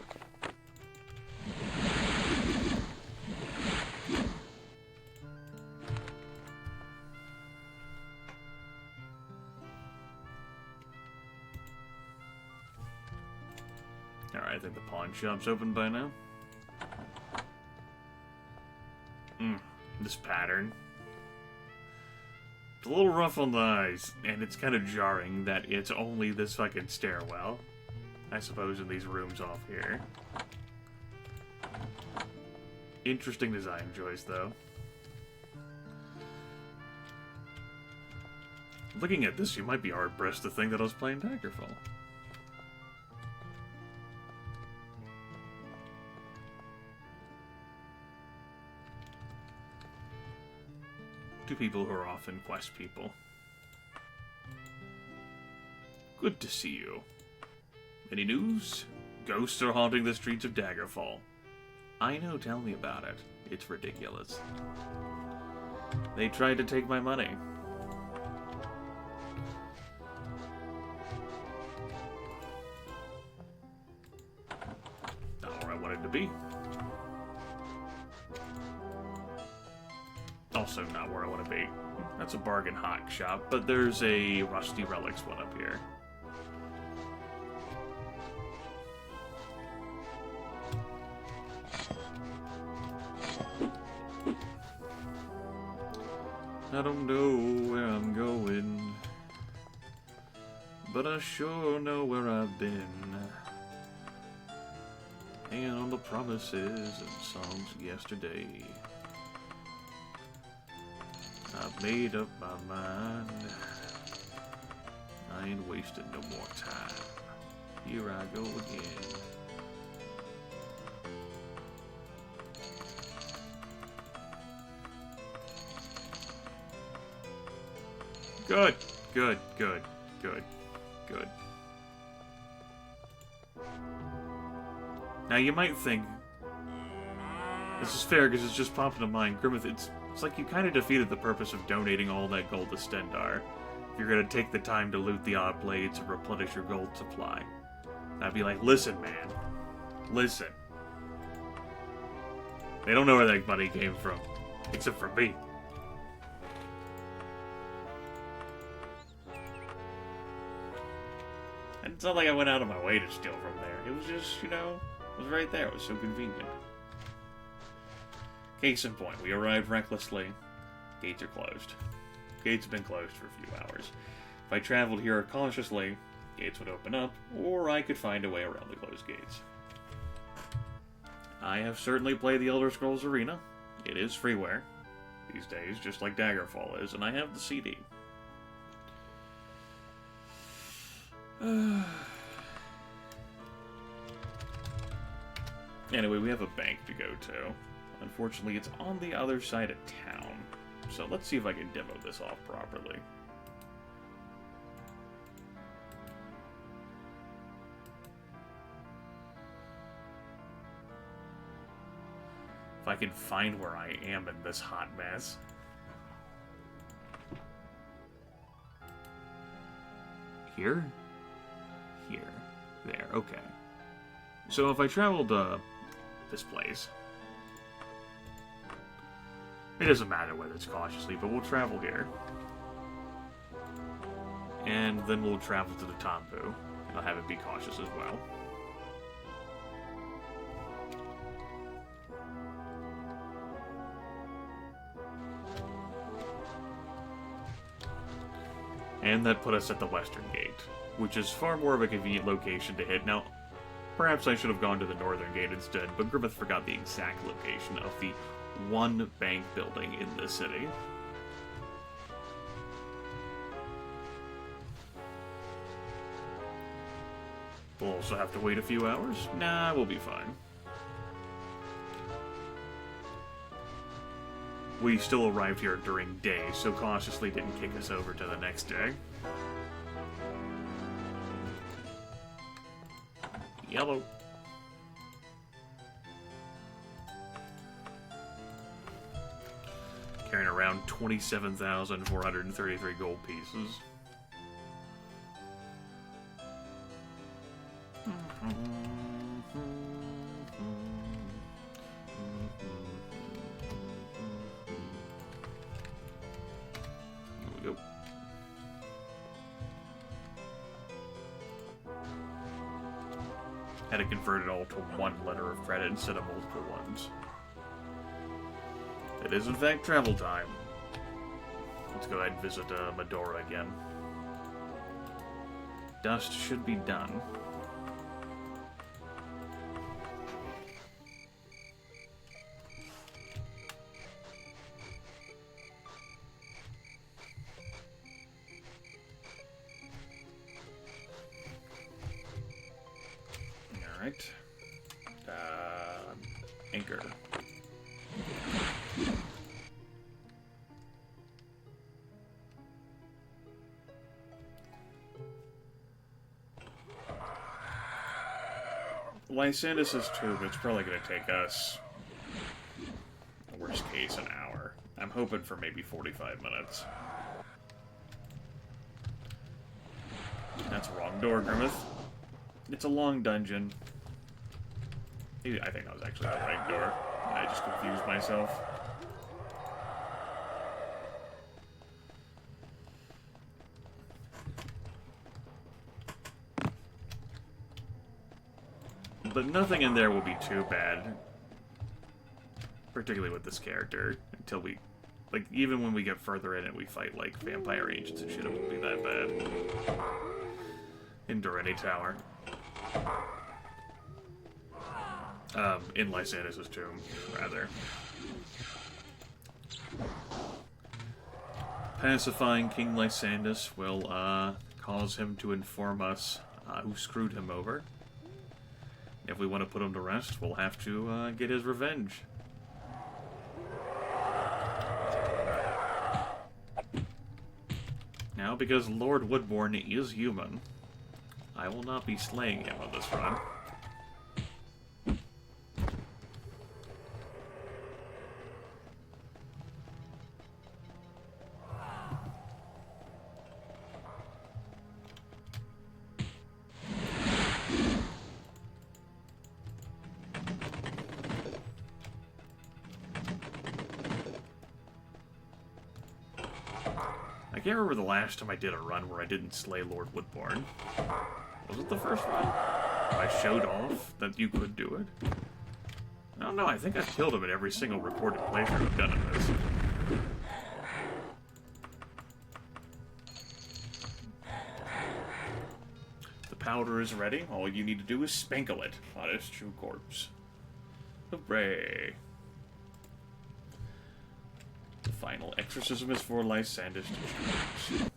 Alright, I think the pawn shop's open by now. This pattern. It's a little rough on the eyes, and it's kind of jarring that it's only this fucking stairwell. I suppose in these rooms off here. Interesting design choice, though. Looking at this, you might be hard-pressed to think that I was playing Daggerfall. Two people who are often quest people. Good to see you. Any news? Ghosts are haunting the streets of Daggerfall. I know, tell me about it. It's ridiculous. They tried to take my money. Not where I wanted to be. Also not where I want to be. That's a bargain hawk shop, but there's a Rusty Relics one up here. I don't know where I'm going, but I sure know where I've been. Hanging on the promises and songs of yesterday. I've made up my mind. I ain't wasting no more time. Here I go again. Good, good, good, good, good. Now you might think this is fair because it's just popped into mind. Grimith, it's like you kind of defeated the purpose of donating all that gold to Stendar. If you're going to take the time to loot the odd blades and replenish your gold supply. I'd be like, listen, man. Listen. They don't know where that money came from. Except for me. And it's not like I went out of my way to steal from there. It was just, you know, it was right there. It was so convenient. Case in point, we arrived recklessly. Gates are closed. Gates have been closed for a few hours. If I traveled here cautiously, gates would open up, or I could find a way around the closed gates. I have certainly played the Elder Scrolls Arena. It is freeware these days, just like Daggerfall is, and I have the CD. Anyway, we have a bank to go to. Unfortunately, it's on the other side of town. So let's see if I can demo this off properly. If I can find where I am in this hot mess. Here? Here. There, okay. So if I traveled, this place... It doesn't matter whether it's cautiously, but we'll travel here. And then we'll travel to the Tambu. And I'll have it be cautious as well. And that put us at the Western Gate, which is far more of a convenient location to hit. Now, perhaps I should have gone to the Northern Gate instead, but Grimith forgot the exact location of the one bank building in the city. We'll also have to wait a few hours. Nah, we'll be fine. We still arrived here during day, so cautiously didn't kick us over to the next day. Yellow. Carrying around 27,433 gold pieces. Had to convert it all to one letter of credit instead of multiple ones. It is in fact travel time. Let's go ahead and visit Medora again. Dust should be done. Alright. Anchor. Lysandra's tomb, it's probably going to take us, worst case, an hour. I'm hoping for maybe 45 minutes. That's the wrong door, Grimith. It's a long dungeon. I think that was actually the right door. I just confused myself. But nothing in there will be too bad. Particularly with this character. Until we... Like, even when we get further in it, we fight, like, vampire agents and shit. It won't be that bad. In Durrani Tower. In Lysandra's tomb, rather. Pacifying King Lysandras will, cause him to inform us, who screwed him over. If we want to put him to rest, we'll have to, get his revenge. Now, because Lord Woodbourne is human, I will not be slaying him on this run. I can't remember the last time I did a run where I didn't slay Lord Woodbourne. Was it the first one? I showed off that you could do it? I don't know, I think I've killed him at every single recorded playthrough I've done in this. powder is ready. All you need to do is spankle it on its true corpse. Hooray! The final exorcism is for Lysander's distributors.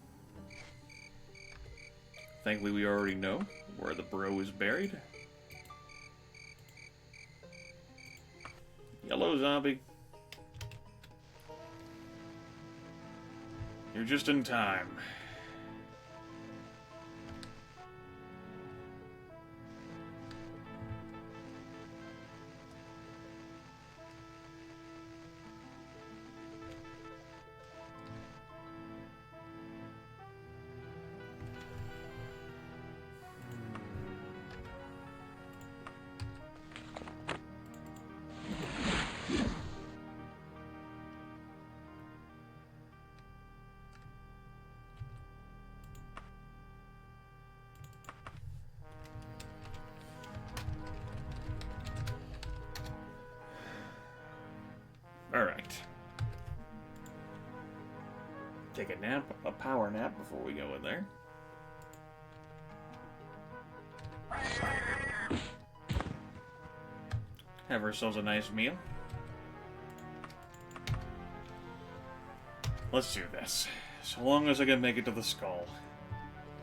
Thankfully, we already know where the bro is buried. Yellow zombie. You're just in time. Alright. Take a nap, a power nap before we go in there. Have ourselves a nice meal. Let's do this. So long as I can make it to the skull,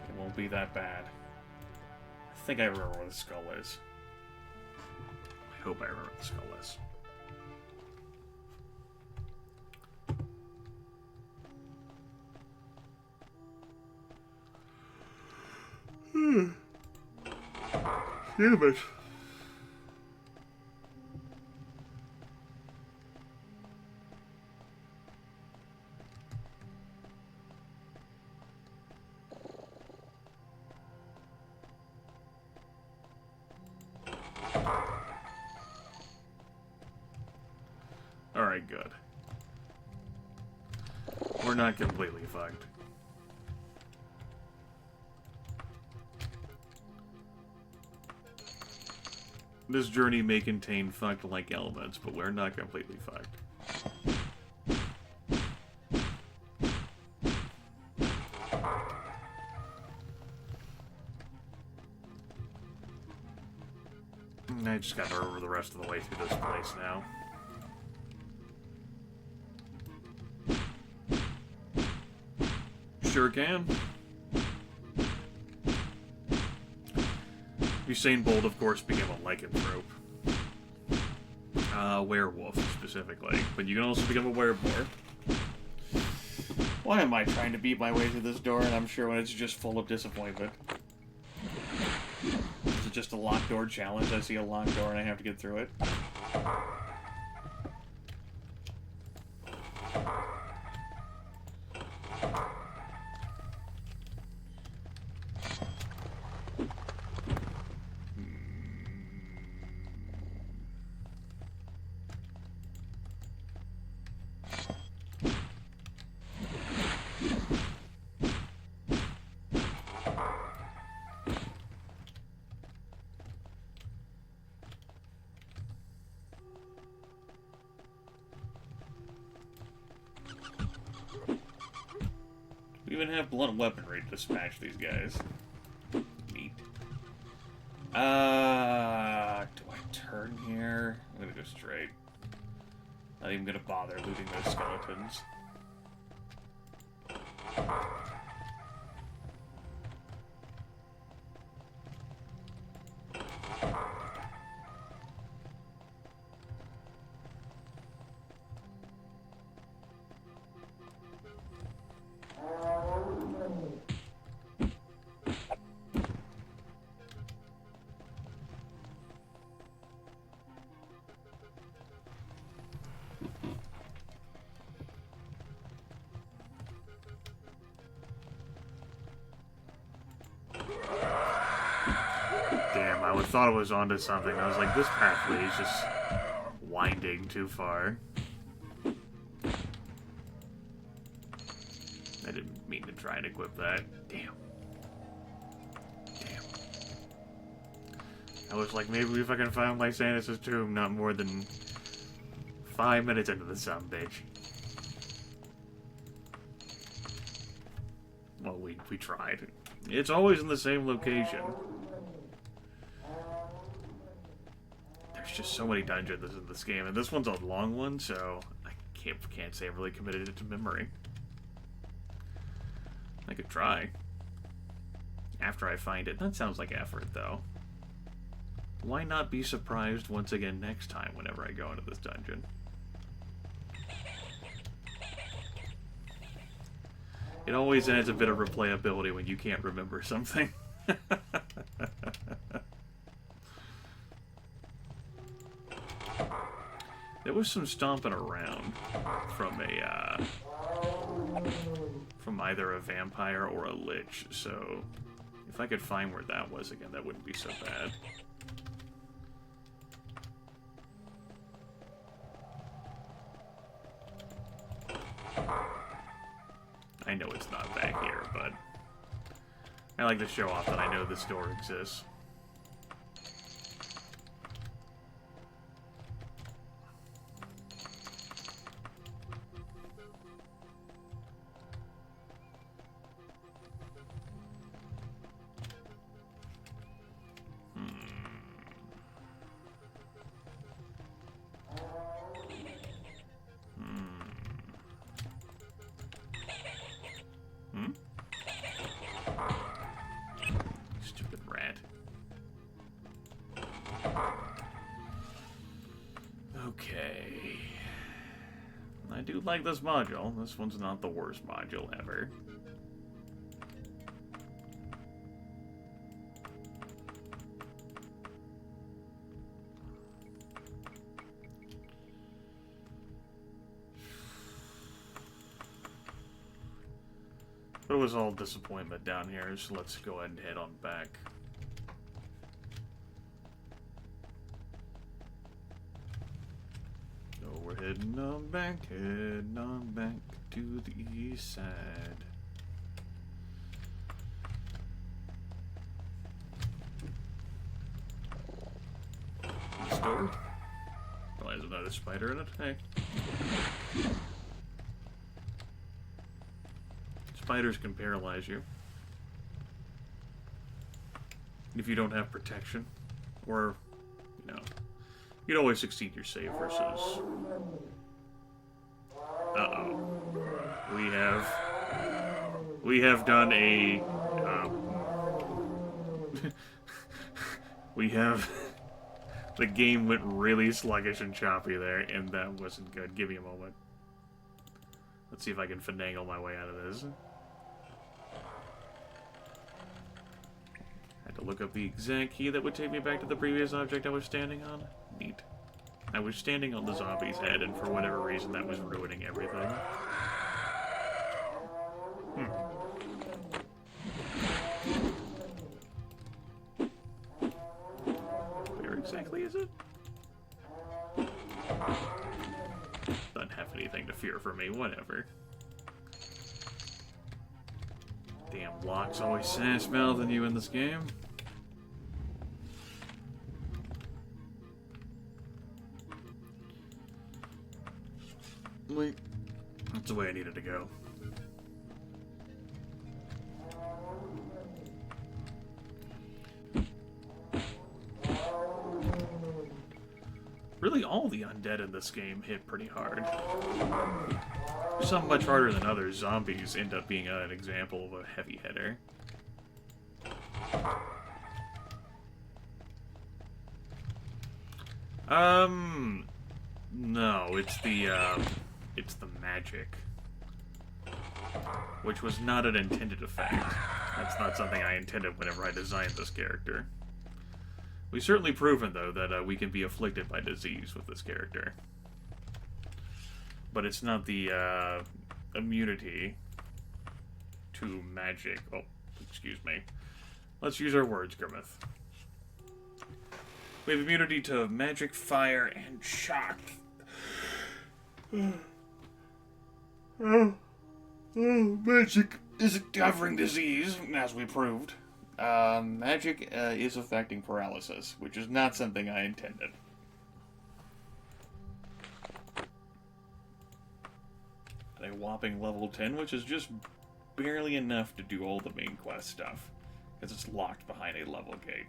it won't be that bad. I think I remember where the skull is. I hope I remember where the skull is. Damn it. Alright, good. We're not completely fucked. This journey may contain fucked-like elements, but we're not completely fucked. I just gotta remember the rest of the way through this place now. Sure can. Usain Bolt, of course, became a lycanthrope. Werewolf, specifically. But you can also become a werewolf. Why am I trying to beat my way through this door, and I'm sure when it's just full of disappointment? Is it just a locked door challenge? I see a locked door and I have to get through it. We even have blunt weaponry to dispatch these guys. Neat. Do I turn here? I'm gonna go straight. Not even gonna bother looting those skeletons. Damn, I thought I was onto something. I was like, this pathway is just winding too far. I didn't mean to try and equip that. Damn. Damn. I was like, maybe if I can find Lysander's tomb not more than 5 minutes into the son bitch. Well, we We tried. It's always in the same location. There's just so many dungeons in this game, and this one's a long one, so I can't say I've really committed it to memory. I could try. After I find it. That sounds like effort, though. Why not be surprised once again next time whenever I go into this dungeon? It always adds a bit of replayability when you can't remember something. There was some stomping around from from either a vampire or a lich, so if I could find where that was again, that wouldn't be so bad. I know it's not back here, but I like to show off that I know this door exists. Stupid rat. Okay. I do like this module. This one's not the worst module ever. But it was all disappointment down here, so let's go ahead and head on back. So we're heading on back to the east side. This door? Probably has another spider in it. Hey. Spiders can paralyze you if you don't have protection, or, you know, you'd always succeed your save versus... Uh-oh. We have done a... we have... The game went really sluggish and choppy there, and that wasn't good. Give me a moment. Let's see if I can finagle my way out of this. Had to look up the exact key that would take me back to the previous object I was standing on. Neat. I was standing on the zombie's head, and for whatever reason, that was ruining everything. Where exactly is it? Doesn't have anything to fear for me, whatever. Damn Locke's always sass-mouthing you in this game. Wait. That's the way I needed to go. Really, all the undead in this game hit pretty hard. Some much harder than others. Zombies end up being an example of a heavy hitter. No, it's the magic. Which was not an intended effect. That's not something I intended whenever I designed this character. We've certainly proven, though, that we can be afflicted by disease with this character. But it's not the immunity to magic. Oh, excuse me. Let's use our words, Grimith. We have immunity to magic, fire, and shock. Magic isn't covering disease, as we proved. Magic is affecting paralysis, which is not something I intended. At a whopping level 10, which is just barely enough to do all the main quest stuff, because it's locked behind a level gate.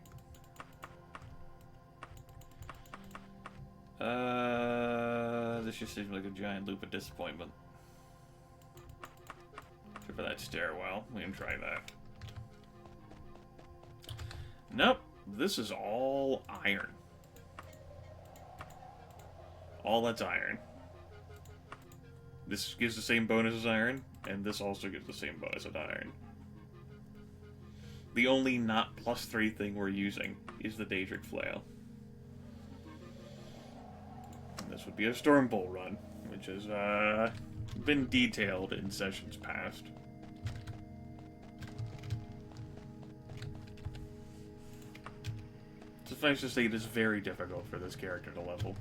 This just seems like a giant loop of disappointment. Except for that stairwell. We can try that. Nope. This is all iron. All that's iron. This gives the same bonus as iron, and this also gives the same bonus as iron. The only not +3 thing we're using is the Daedric Flail. And this would be a Stormbolt run, which has been detailed in sessions past. Suffice to say, it is very difficult for this character to level.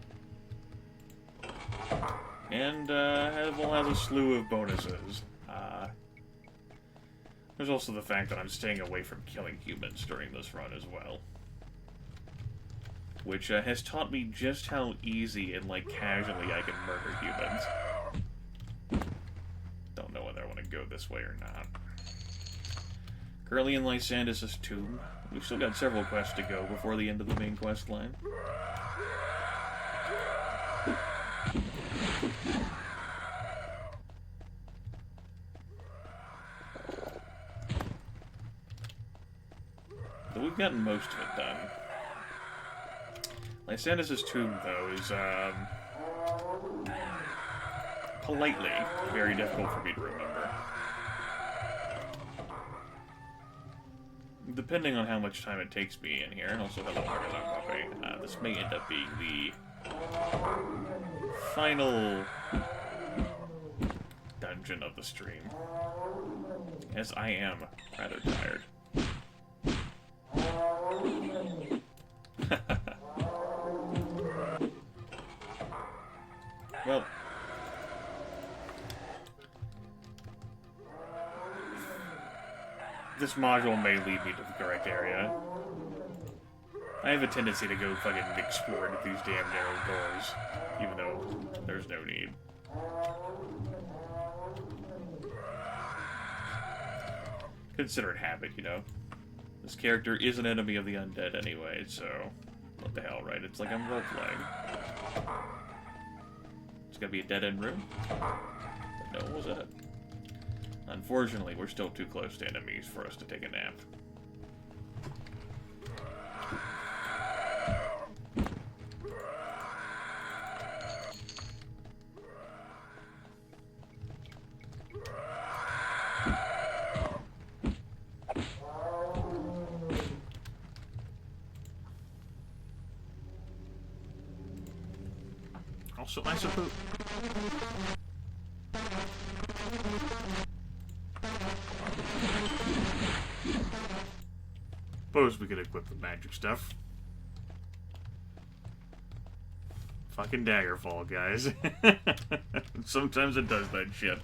And has a slew of bonuses. There's also the fact that I'm staying away from killing humans during this run as well. Which has taught me just how easy and, like, casually I can murder humans. Don't know whether I want to go this way or not. Currently in Lysandus' tomb. We've still got several quests to go before the end of the main quest line. But we've gotten most of it done. Lysandus' tomb, though, is, politely very difficult for me to remember. Depending on how much time it takes me in here, and also hello, puppy, this may end up being the final dungeon of the stream, as I am rather tired. Well, this module may lead me to the correct area. I have a tendency to go fucking explore into these damn narrow doors, even though there's no need. Consider it habit, you know? This character is an enemy of the undead anyway, so what the hell, right? It's like I'm role-playing. It's gonna be a dead-end room? But no, what was that? Unfortunately, we're still too close to enemies for us to take a nap. Also, I suppose... Suppose we could equip the magic stuff. Fucking Daggerfall, guys. Sometimes it does that shit.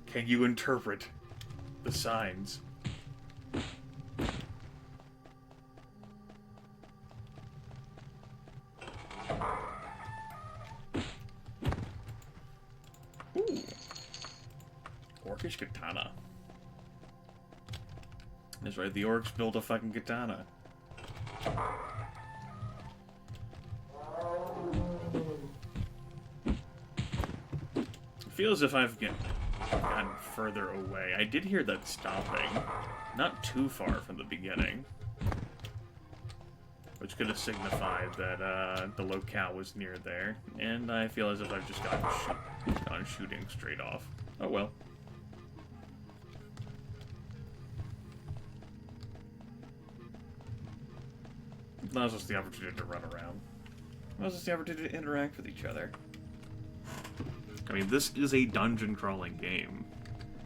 Can you interpret the signs? Ooh. Orcish katana. That's right, the orcs built a fucking katana. It feels as if I've gotten further away. I did hear that stopping, not too far from the beginning, which could have signified that the locale was near there, and I feel as if I've just gone shooting straight off. Oh well. It allows us the opportunity to run around. It allows us the opportunity to interact with each other. I mean, this is a dungeon crawling game.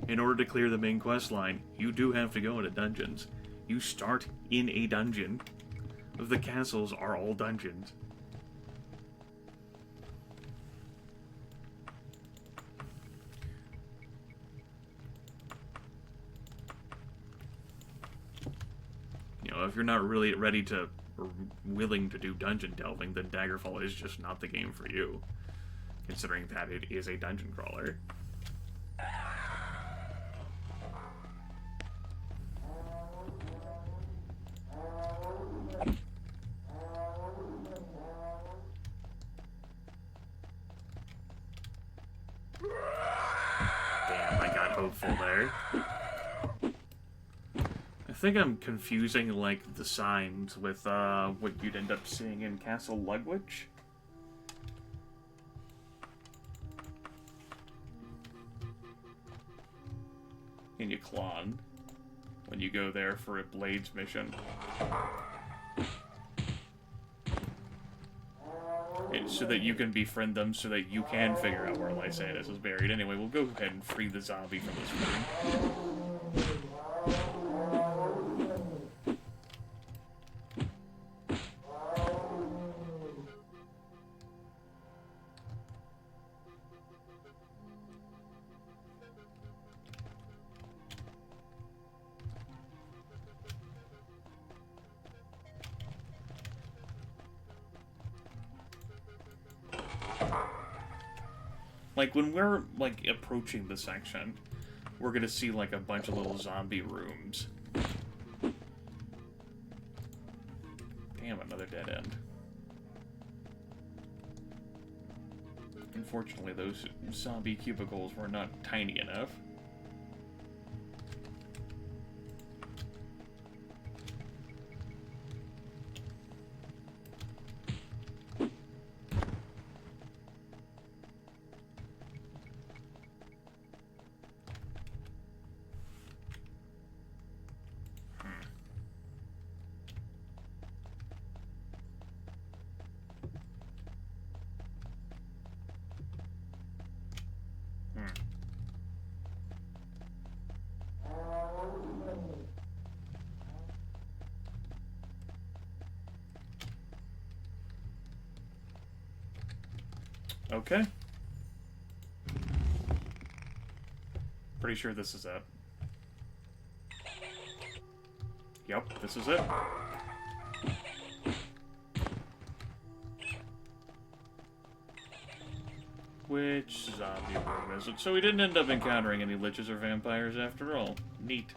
In order to clear the main quest line, you do have to go into dungeons. You start in a dungeon. The castles are all dungeons. know, if you're not really ready to, or willing to do dungeon delving, then Daggerfall is just not the game for you, considering that it is a dungeon crawler. Damn, I got hopeful there. I think I'm confusing, like, the signs with, what you'd end up seeing in Castle Lugwich. In Yklon, when you go there for a Blades mission. So that you can befriend them, so that you can figure out where Lysanis is buried. Anyway, we'll go ahead and free the zombie from this room. Like, when we're, like, approaching the section, we're gonna see, like, a bunch of little zombie rooms. Damn, another dead end. Unfortunately, those zombie cubicles were not tiny enough. Okay. Pretty sure this is it. Yep, this is it. Which zombie room is it? So we didn't end up encountering any liches or vampires after all. Neat.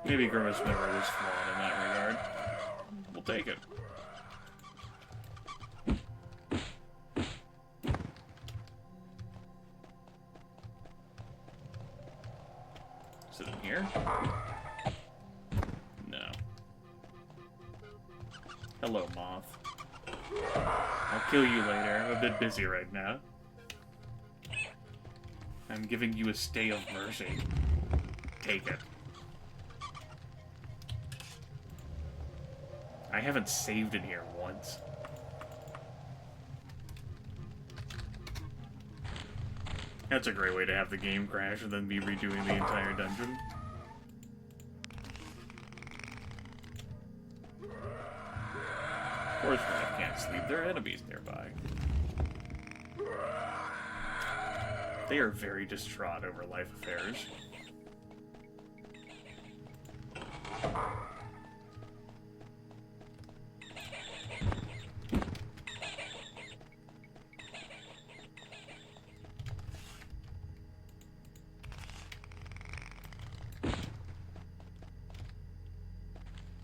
Maybe Grimith's memory was flawed in that regard. We'll take it. Is it in here? No. Hello, Moth. I'll kill you later. I'm a bit busy right now. I'm giving you a stay of mercy. Take it. I haven't saved in here once. That's a great way to have the game crash and then be redoing the entire dungeon. Of course, Grimith can't sleep. There are enemies nearby. They are very distraught over life affairs.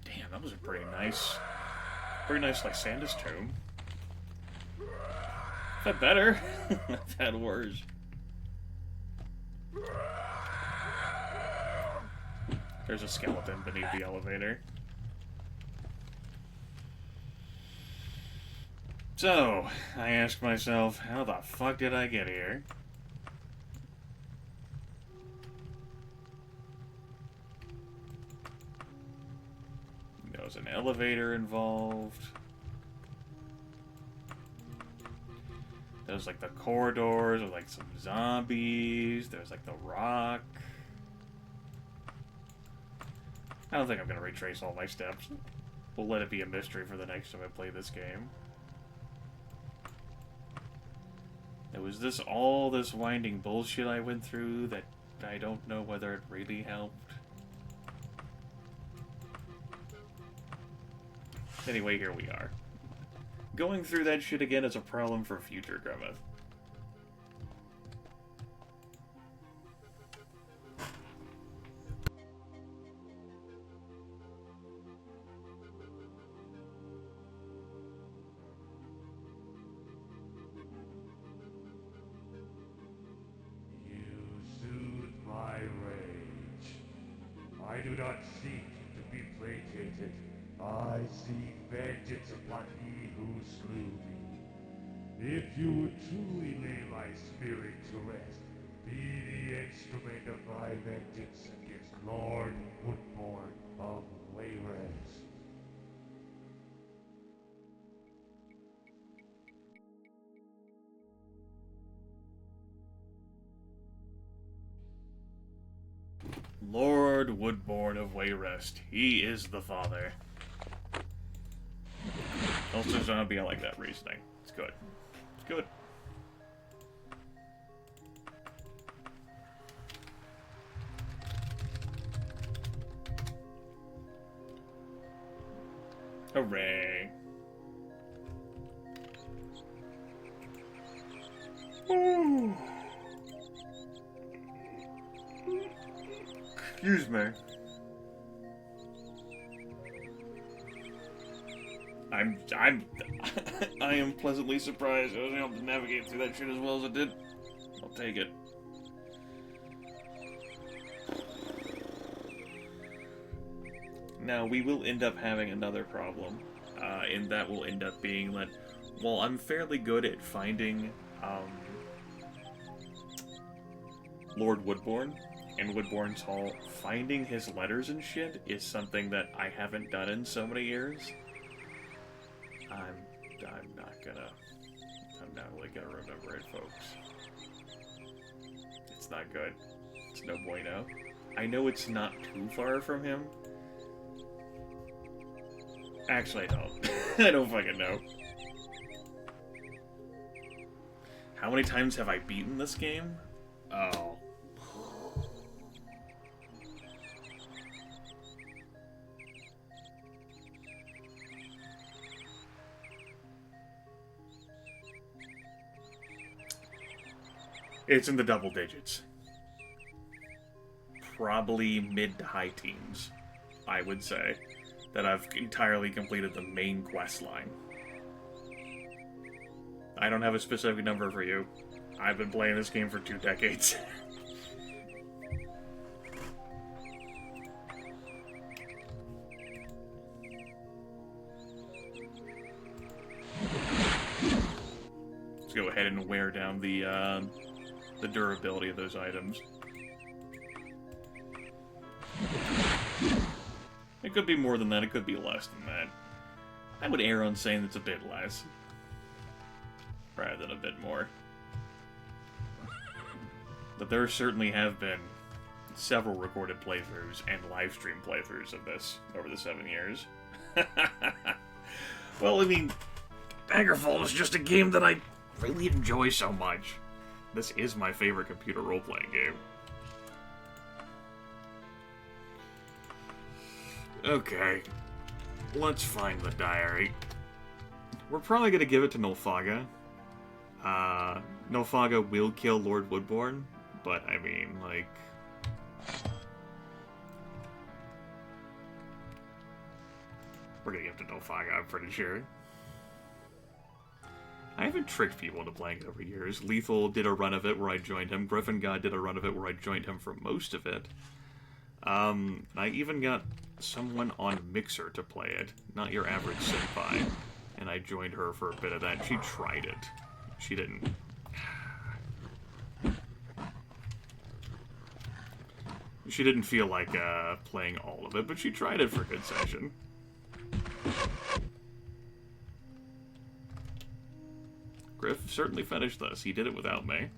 Damn, that was a pretty nice Lysanis tomb. Is that better? I've had worse. There's a skeleton beneath the elevator. So, I ask myself, how the fuck did I get here? There was an elevator involved. There's like the corridors with like some zombies. There's like the rock. I don't think I'm gonna retrace all my steps. We'll let it be a mystery for the next time I play this game. It was all this winding bullshit I went through that I don't know whether it really helped. Anyway, here we are. Going through that shit again is a problem for future Grimith. I do not seek to be placated. I seek vengeance upon he who slew me. If you would truly lay my spirit to rest, be the instrument of my vengeance against Lord Woodborn of Wayrest. Lord Woodborn of Wayrest. He is the father. Also, zombie, I like that reasoning. It's good. It's good. Hooray. Ooh. Excuse me. I am pleasantly surprised I was able to navigate through that shit as well as it did. I'll take it. Now, we will end up having another problem, and that will end up being that, while I'm fairly good at finding, Lord Woodborn in Woodborn's Hall, finding his letters and shit is something that I haven't done in so many years. I'm not really gonna remember it, folks. It's not good. It's no bueno. I know it's not too far from him. Actually, I don't. I don't fucking know. How many times have I beaten this game? Oh. It's in the double digits. Probably mid to high teens, I would say, that I've entirely completed the main quest line. I don't have a specific number for you. I've been playing this game for 2 decades. Let's go ahead and wear down the durability of those items. It could be more than that, it could be less than that. I would err on saying it's a bit less, rather than a bit more. But there certainly have been several recorded playthroughs and live stream playthroughs of this over the 7 years. Well, I mean, Daggerfall is just a game that I really enjoy so much. This is my favorite computer role-playing game. Okay, let's find the diary. We're probably gonna give it to Nulfaga. Nulfaga will kill Lord Woodborn, but I mean, like... we're gonna give it to Nulfaga, I'm pretty sure. I haven't tricked people into playing it over years. Lethal did a run of it where I joined him. Griffin God did a run of it where I joined him for most of it. I even got someone on Mixer to play it. Not your average senpai. And I joined her for a bit of that. She tried it. She didn't. She didn't feel like playing all of it, but she tried it for a good session. Griff certainly finished this. He did it without me.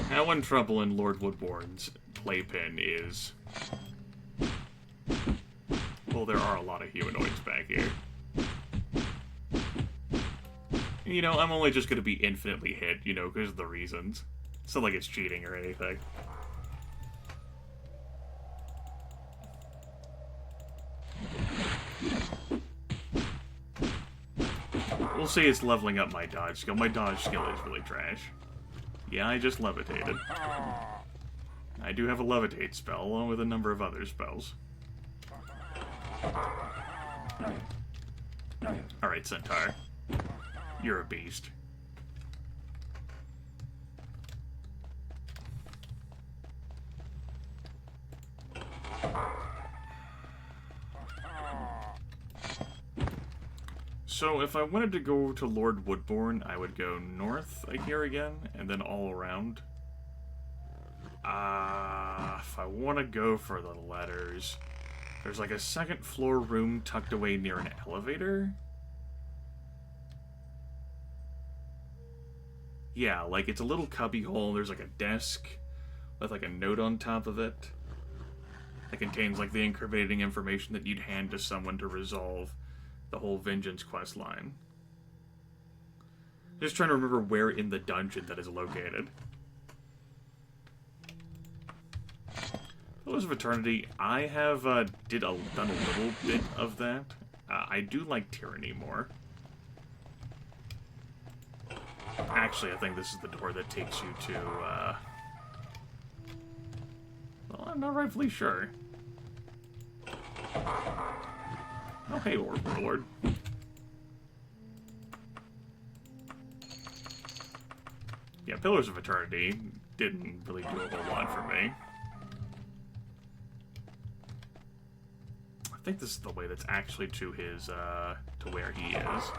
How in trouble in Lord Woodborn's playpen is... well, there are a lot of humanoids back here. You know, I'm only just going to be infinitely hit, you know, because of the reasons. It's not like it's cheating or anything. say it's leveling up my dodge skill. My dodge skill is really trash. Yeah, I just levitated. I do have a levitate spell, along with a number of other spells. Alright, Centaur. You're a beast. So if I wanted to go to Lord Woodbourne, I would go north here again, and then all around. If I want to go for the letters, there's like a second floor room tucked away near an elevator. Yeah, like it's a little cubby hole, there's like a desk with like a note on top of it that contains like the incriminating information that you'd hand to someone to resolve the whole Vengeance quest line. Just trying to remember where in the dungeon that is located. Pillars of Eternity, I have done a little bit of that. I do like Tyranny more. Actually, I think this is the door that takes you to, well, I'm not rightfully sure. Oh, hey, Warlord. Yeah, Pillars of Eternity didn't really do a whole lot for me. I think this is the way that's actually to his, to where he is.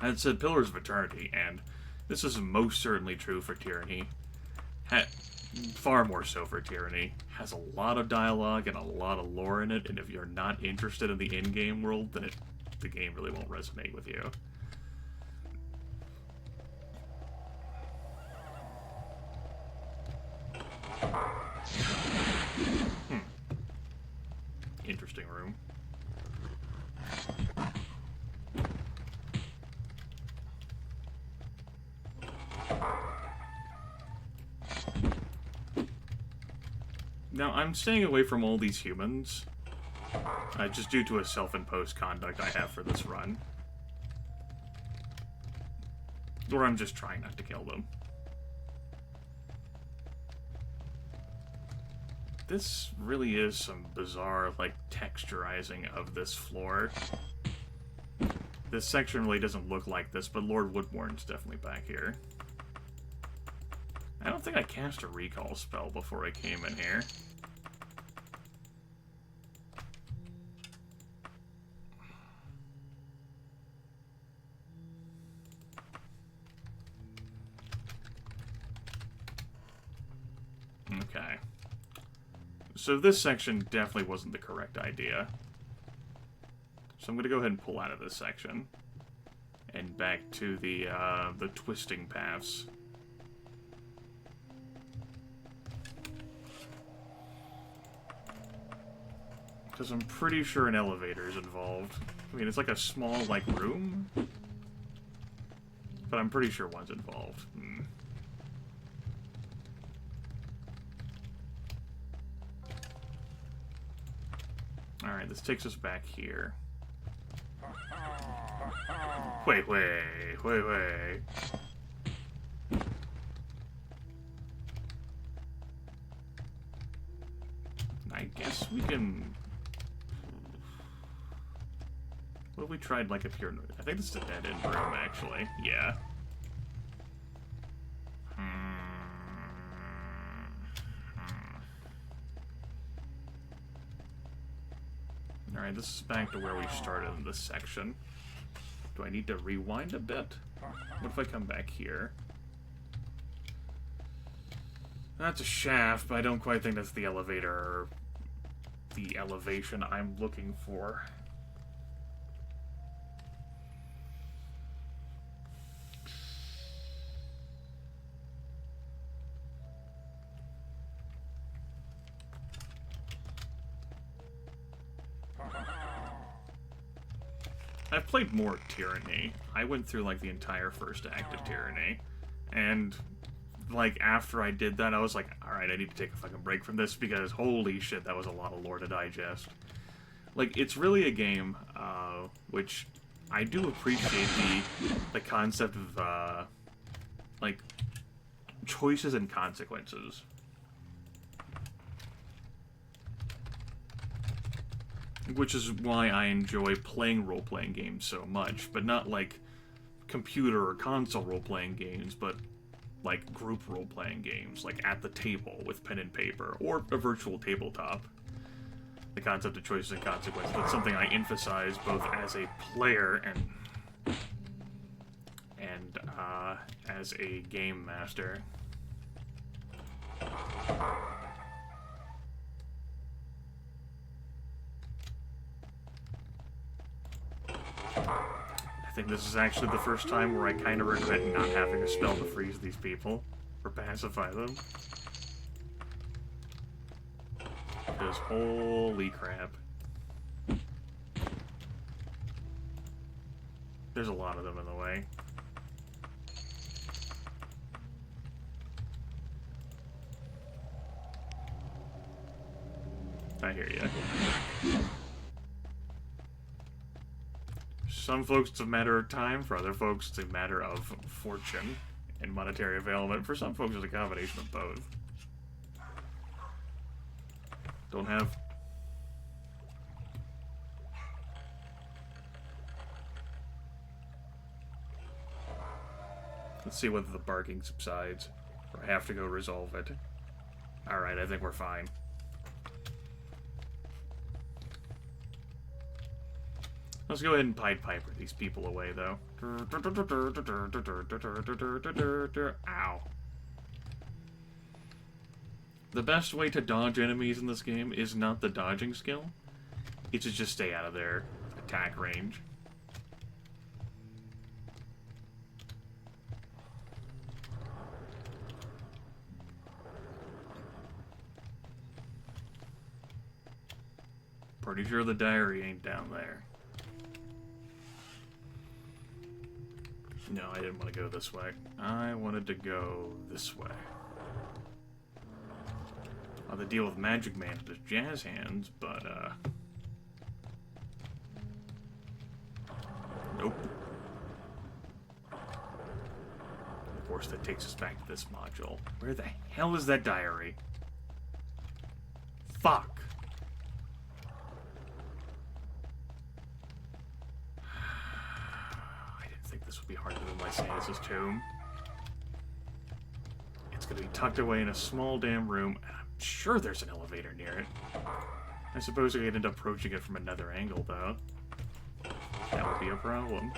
I had said Pillars of Eternity, and this is most certainly true for Tyranny. Far more so for Tyranny. Has a lot of dialogue and a lot of lore in it, and if you're not interested in the in-game world, then the game really won't resonate with you. Interesting room. Now, I'm staying away from all these humans, just due to a self-imposed conduct I have for this run. Or I'm just trying not to kill them. This really is some bizarre, like, texturizing of this floor. This section really doesn't look like this, but Lord Woodbourne's definitely back here. I don't think I cast a recall spell before I came in here. Okay. So this section definitely wasn't the correct idea. So I'm going to go ahead and pull out of this section. And back to the twisting paths. Because I'm pretty sure an elevator is involved. I mean, it's like a small, like, room. But I'm pretty sure one's involved. Alright, this takes us back here. Wait. I guess we can... What have we tried, like, up here? I think this is a dead-end room, actually. Yeah. Alright, this is back to where we started in this section. Do I need to rewind a bit? What if I come back here? That's a shaft, but I don't quite think that's the elevator or the elevation I'm looking for. I've played more Tyranny. I went through, like, the entire first act of Tyranny. And, like, after I did that, I was like, alright, I need to take a fucking break from this because, holy shit, that was a lot of lore to digest. Like, it's really a game, which I do appreciate the concept of, like, choices and consequences. Which is why I enjoy playing role-playing games so much, but not like computer or console role-playing games, but like group role-playing games, like at the table with pen and paper, or a virtual tabletop. The concept of choices and consequences, that's something I emphasize both as a player and as a game master. I think this is actually the first time where I kind of regret not having a spell to freeze these people, or pacify them. Because holy crap. There's a lot of them in the way. I hear ya. Some folks it's a matter of time, for other folks it's a matter of fortune and monetary availment. For some folks it's a combination of both. Don't have... Let's see whether the barking subsides, or I have to go resolve it. Alright, I think we're fine. Let's go ahead and Pied Piper these people away, though. Ow. The best way to dodge enemies in this game is not the dodging skill. It's to just stay out of their attack range. Pretty sure the diary ain't down there. No, I didn't want to go this way. I wanted to go this way. I'll have to deal with Magic Man with his jazz hands, but, nope. Of course, that takes us back to this module. Where the hell is that diary? Fuck! This would be harder than Lysanus' tomb. It's gonna be tucked away in a small damn room, and I'm sure there's an elevator near it. I suppose I could end up approaching it from another angle, though. That would be a problem.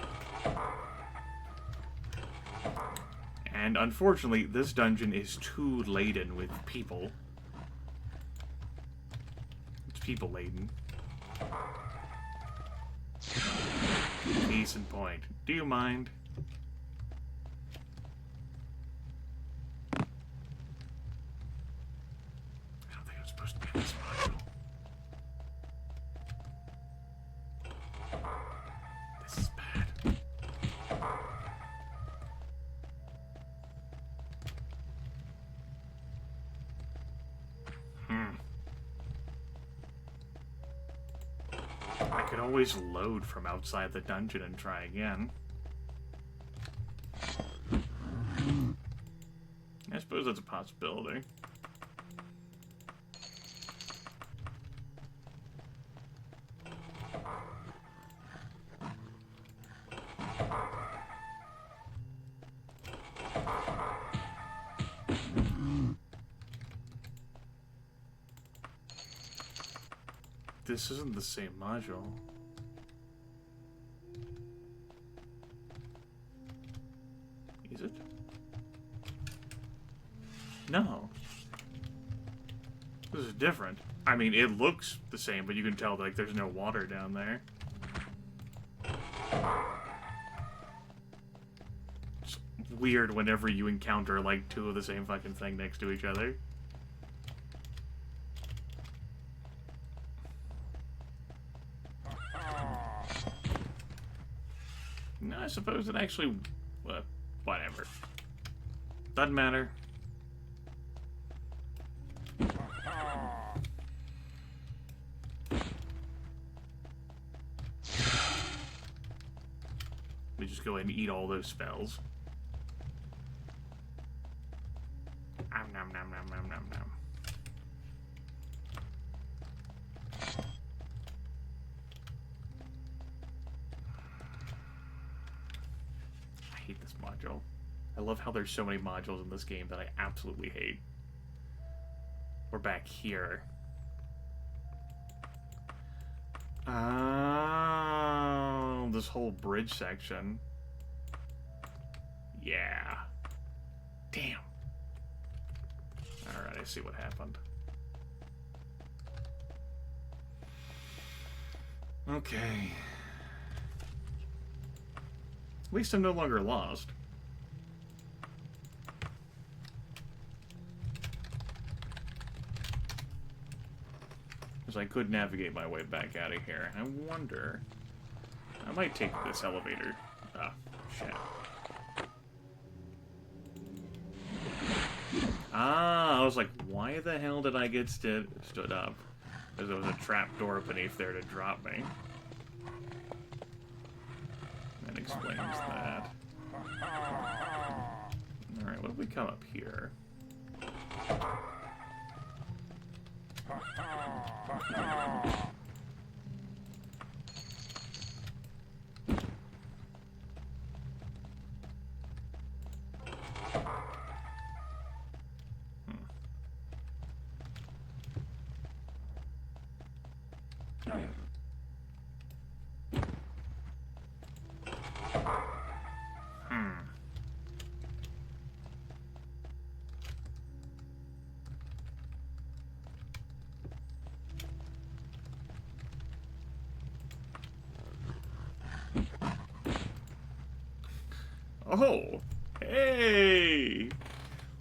And unfortunately, this dungeon is too laden with people. It's people-laden. Decent point. Do you mind? I don't think I'm supposed to be in this module. This is bad. I could always load from outside the dungeon and try again. I suppose that's a possibility. This isn't the same module. Is it? No. This is different. I mean, it looks the same, but you can tell, like, there's no water down there. It's weird whenever you encounter, like, two of the same fucking thing next to each other. No, I suppose it actually... whatever. Doesn't matter. Let me just go ahead and eat all those spells. Nom nom nom nom nom nom nom. I hate this module. I love how there's so many modules in this game that I absolutely hate. We're back here. Oh, this whole bridge section. Yeah. Damn. Alright, I see what happened. Okay. At least I'm no longer lost. Because I could navigate my way back out of here. I wonder... I might take this elevator. Ah, shit. Ah, I was like, why the hell did I get stood up? Because there was a trap door beneath there to drop me. That explains that. Alright, what if we come up here? Oh, hey!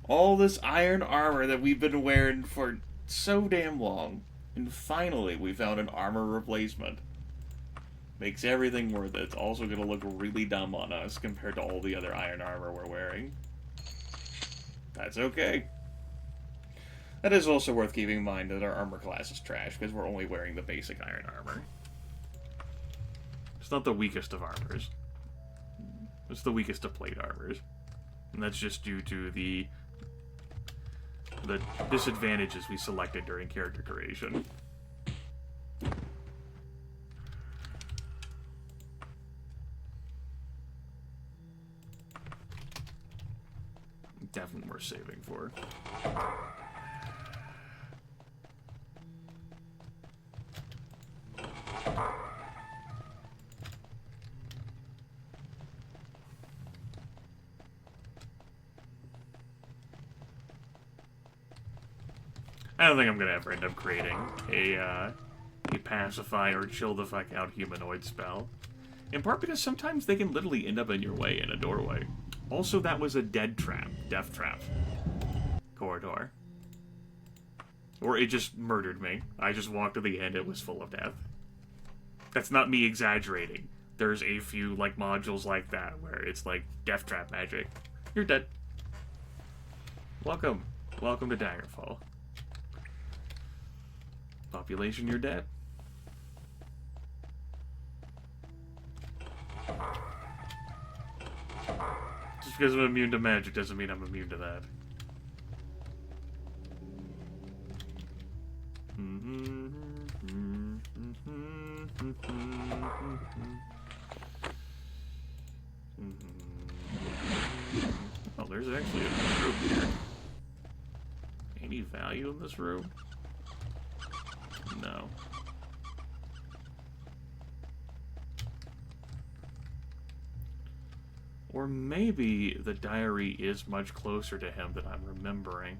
All this iron armor that we've been wearing for so damn long. And finally, we found an armor replacement. Makes everything worth it. It's also going to look really dumb on us compared to all the other iron armor we're wearing. That's okay. That is also worth keeping in mind that our armor class is trash, because we're only wearing the basic iron armor. It's not the weakest of armors. It's the weakest of plate armors. And that's just due to the disadvantages we selected during character creation. Definitely worth saving for. I don't think I'm gonna ever end up creating a pacify or chill the fuck out humanoid spell. In part because sometimes they can literally end up in your way in a doorway. Also, that was a death trap corridor. Or it just murdered me. I just walked to the end, it was full of death. That's not me exaggerating. There's a few, like, modules like that where it's like death trap magic. You're dead. Welcome. Welcome to Daggerfall. Population, you're dead. Just because I'm immune to magic doesn't mean I'm immune to that. Oh, there's actually a room here. Any value in this room? No. Or maybe the diary is much closer to him than I'm remembering.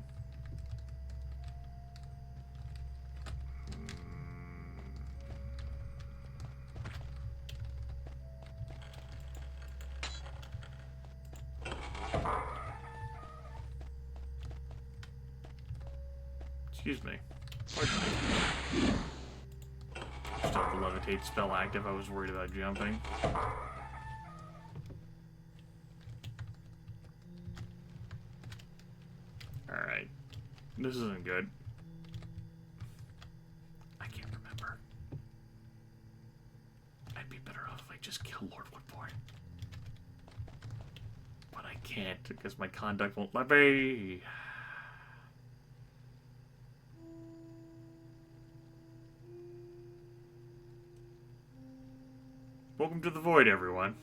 Excuse me. Pardon me. Still have the levitate spell active. I was worried about jumping. Alright. This isn't good. I can't remember. I'd be better off if I just kill Lord Woodbourne. can't because my conduct won't let me. Welcome to the void, everyone.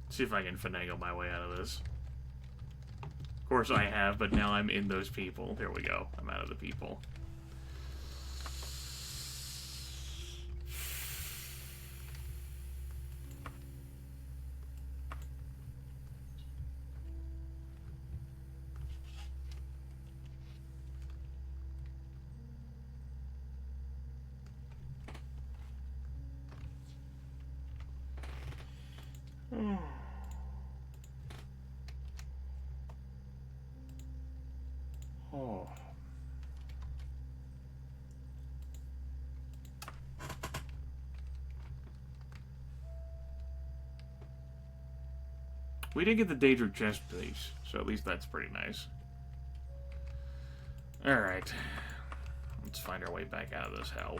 See if I can finagle my way out of this. Of course I have, but now I'm in those people. There we go. I'm out of the people. Oh. We didn't get the Daedra chest piece, so at least that's pretty nice. Alright. Let's find our way back out of this hell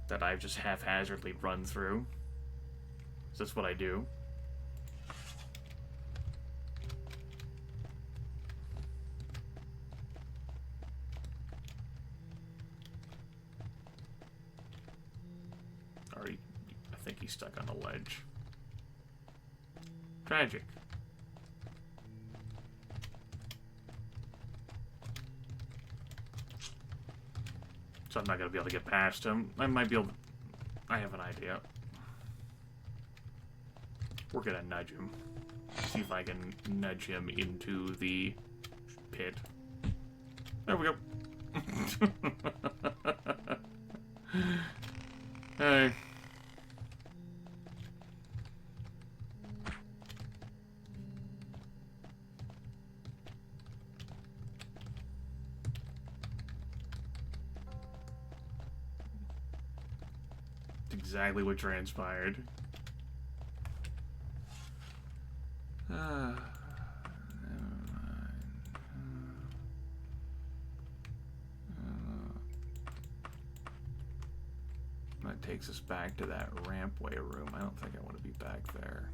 that I've just haphazardly run through. Is this what I do? I think he's stuck on a ledge. Tragic. So I'm not going to be able to get past him. I might be able to... I have an idea. We're going to nudge him. See if I can nudge him into the pit. There we go. Hey. Exactly what transpired. That takes us back to that rampway room. I don't think I want to be back there.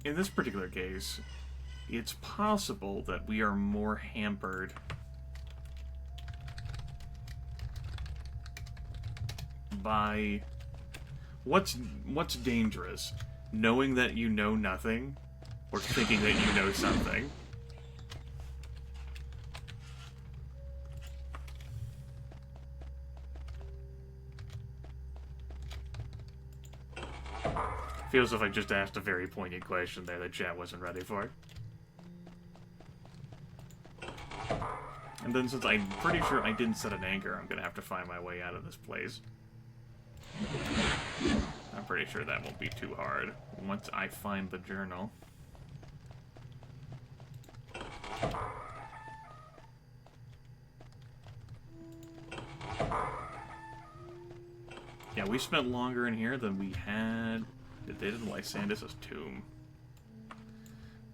In this particular case, it's possible that we are more hampered by what's dangerous, knowing that you know nothing or thinking that you know something. Feels as if I just asked a very poignant question there that chat wasn't ready for. And then since I'm pretty sure I didn't set an anchor, I'm gonna have to find my way out of this place. I'm pretty sure that won't be too hard once I find the journal. Yeah, we spent longer in here than we had... They did Lysandus' tomb.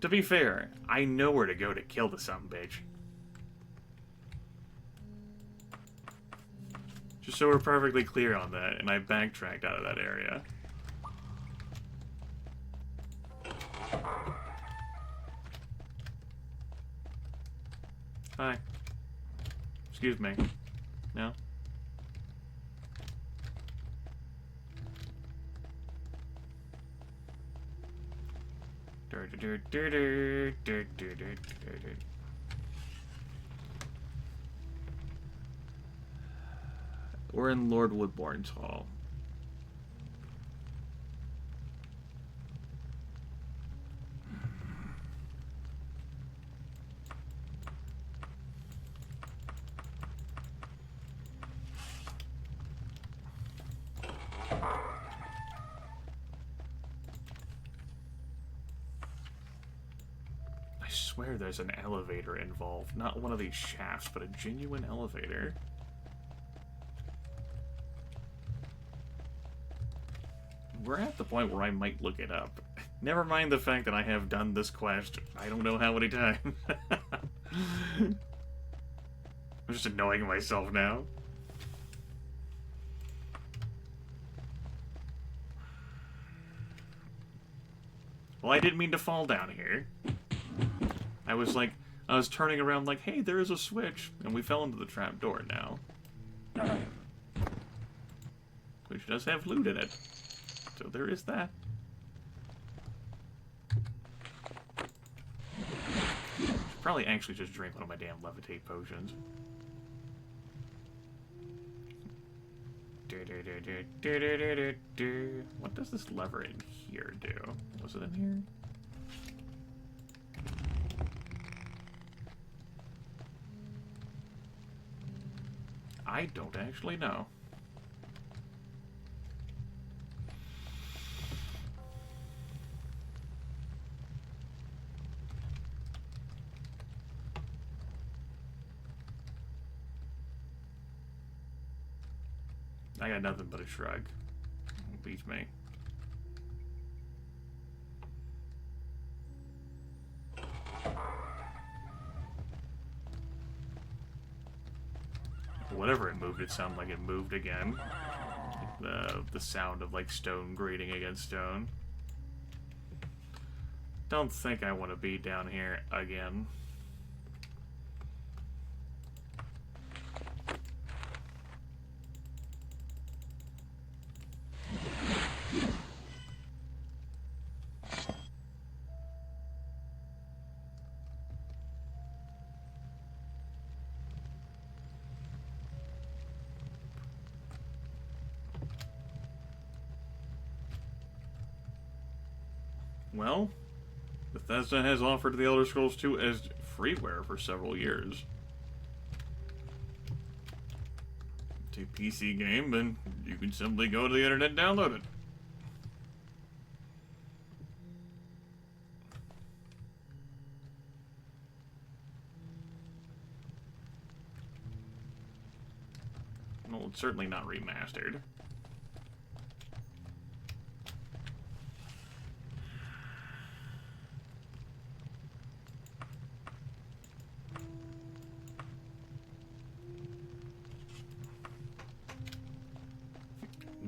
To be fair, I know where to go to kill the sumbitch. Just so we're perfectly clear on that, and I backtracked out of that area. Hi. Excuse me. No? We're in Lord Woodbourne's hall. swear there's an elevator involved. Not one of these shafts, but a genuine elevator. We're at the point where I might look it up. Never mind the fact that I have done this quest I don't know how many times. I'm just annoying myself now. Well, I didn't mean to fall down here. I was turning around like, hey, there is a switch, and we fell into the trap door now. Which does have loot in it. So there is that. Should probably actually just drink one of my damn levitate potions. What does this lever in here do? Was it in here? I don't actually know. I got nothing but a shrug. Beats me. Whatever it moved, it sounded like it moved again. The sound of like stone grating against stone. Don't think I want to be down here again. Well, Bethesda has offered The Elder Scrolls 2 as freeware for several years. It's a PC game, and you can simply go to the internet and download it. Well, it's certainly not remastered.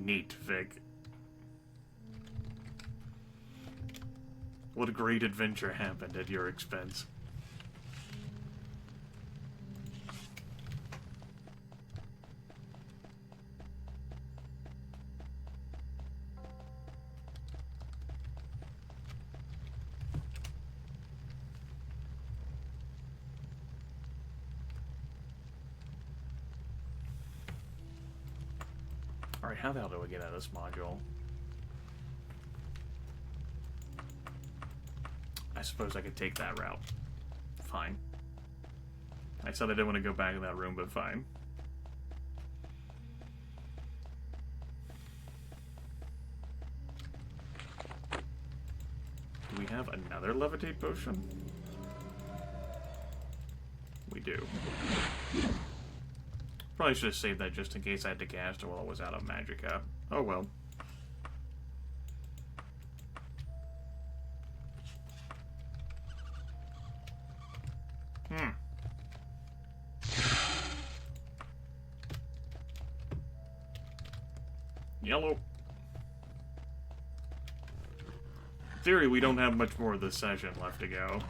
Neat, Vic. What a great adventure happened at your expense. Alright, how the hell do I get out of this module? I suppose I could take that route. Fine. I said I didn't want to go back in that room, but fine. Do we have another levitate potion? We do. Probably should have saved that just in case I had to cast it while I was out of Magicka. Oh well. Yellow. In theory, we don't have much more of this session left to go.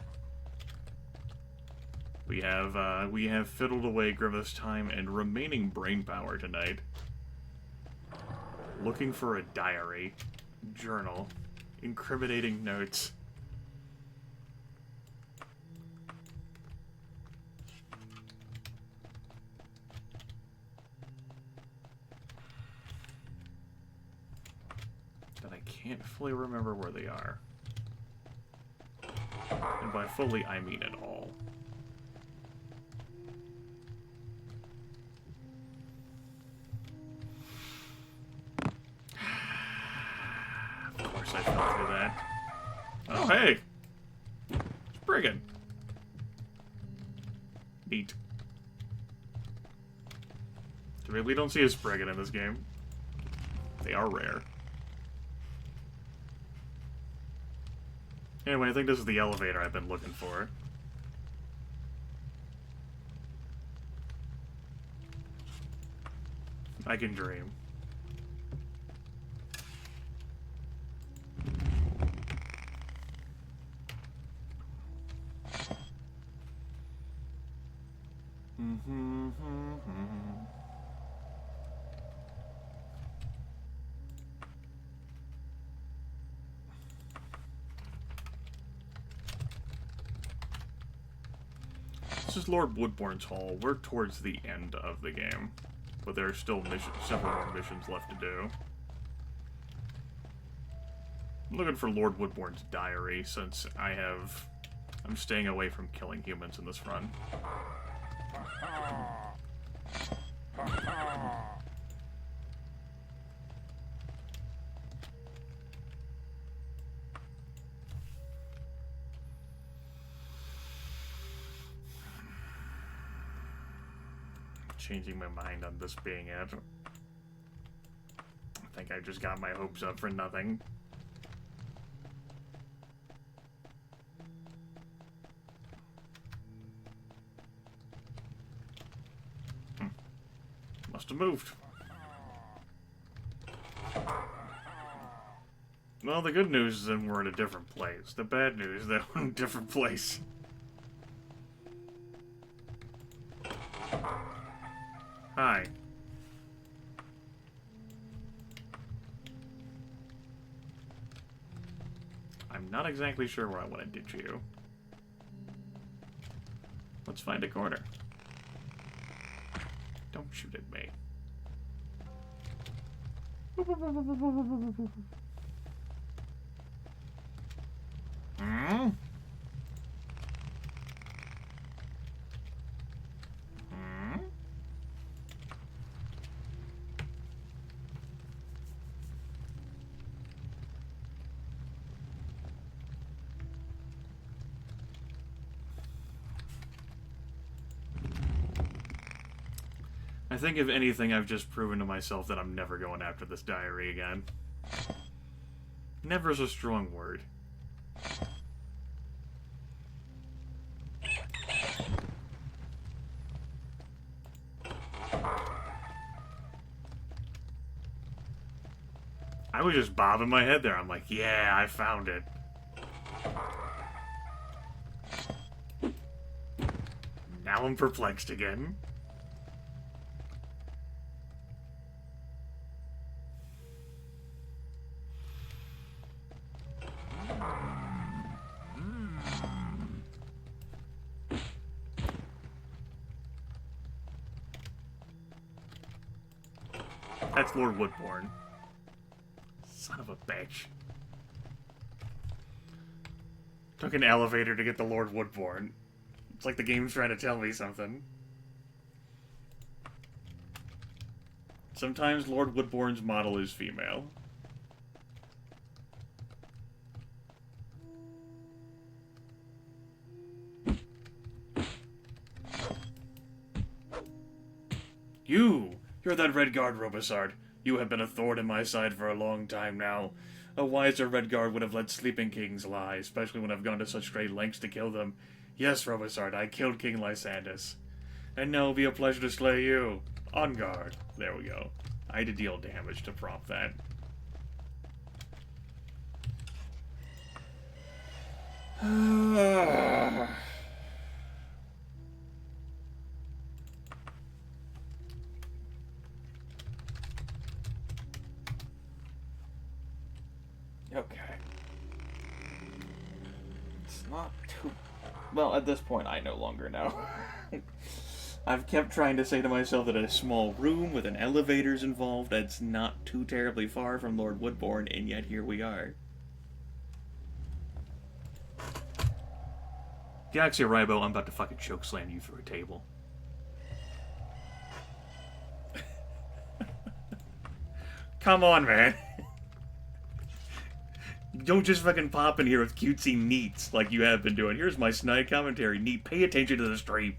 We have fiddled away Grimith's time and remaining brain power tonight. Looking for a diary, journal, incriminating notes. That I can't fully remember where they are. And by fully, I mean at all. I fell through that. Oh, hey! Spriggan! Neat. We don't see a Spriggan in this game. They are rare. Anyway, I think this is the elevator I've been looking for. I can dream. This is Lord Woodbourne's Hall. We're towards the end of the game, but there are still several more missions left to do. I'm looking for Lord Woodbourne's diary, since I'm staying away from killing humans in this run. Changing my mind on this being it. I think I just got my hopes up for nothing. Must have moved. Well, the good news is that we're in a different place. The bad news is that we're in a different place. Hi. I'm not exactly sure where I want to ditch you. Let's find a corner. Don't shoot at me. Hmm? I think, if anything, I've just proven to myself that I'm never going after this diary again. Never is a strong word. I was just bobbing my head there. I'm like, yeah, I found it. Now I'm perplexed again. That's Lord Woodbourne. Son of a bitch. Took an elevator to get the Lord Woodbourne. It's like the game's trying to tell me something. Sometimes Lord Woodbourne's model is female. You're that Redguard, Robosard. You have been a thorn in my side for a long time now. A wiser Redguard would have let sleeping kings lie, especially when I've gone to such great lengths to kill them. Yes, Robosard, I killed King Lysandus. And now it'll be a pleasure to slay you. On guard. There we go. I had to deal damage to prompt that. Okay. It's not too... Well, at this point, I no longer know. I've kept trying to say to myself that a small room with an elevator's involved, that's not too terribly far from Lord Woodbourne, and yet here we are. Galaxy Ribo, I'm about to fucking chokeslam you through a table. Come on, man. Don't just fucking pop in here with cutesy neats like you have been doing. Here's my snide commentary. Neat, pay attention to the stream.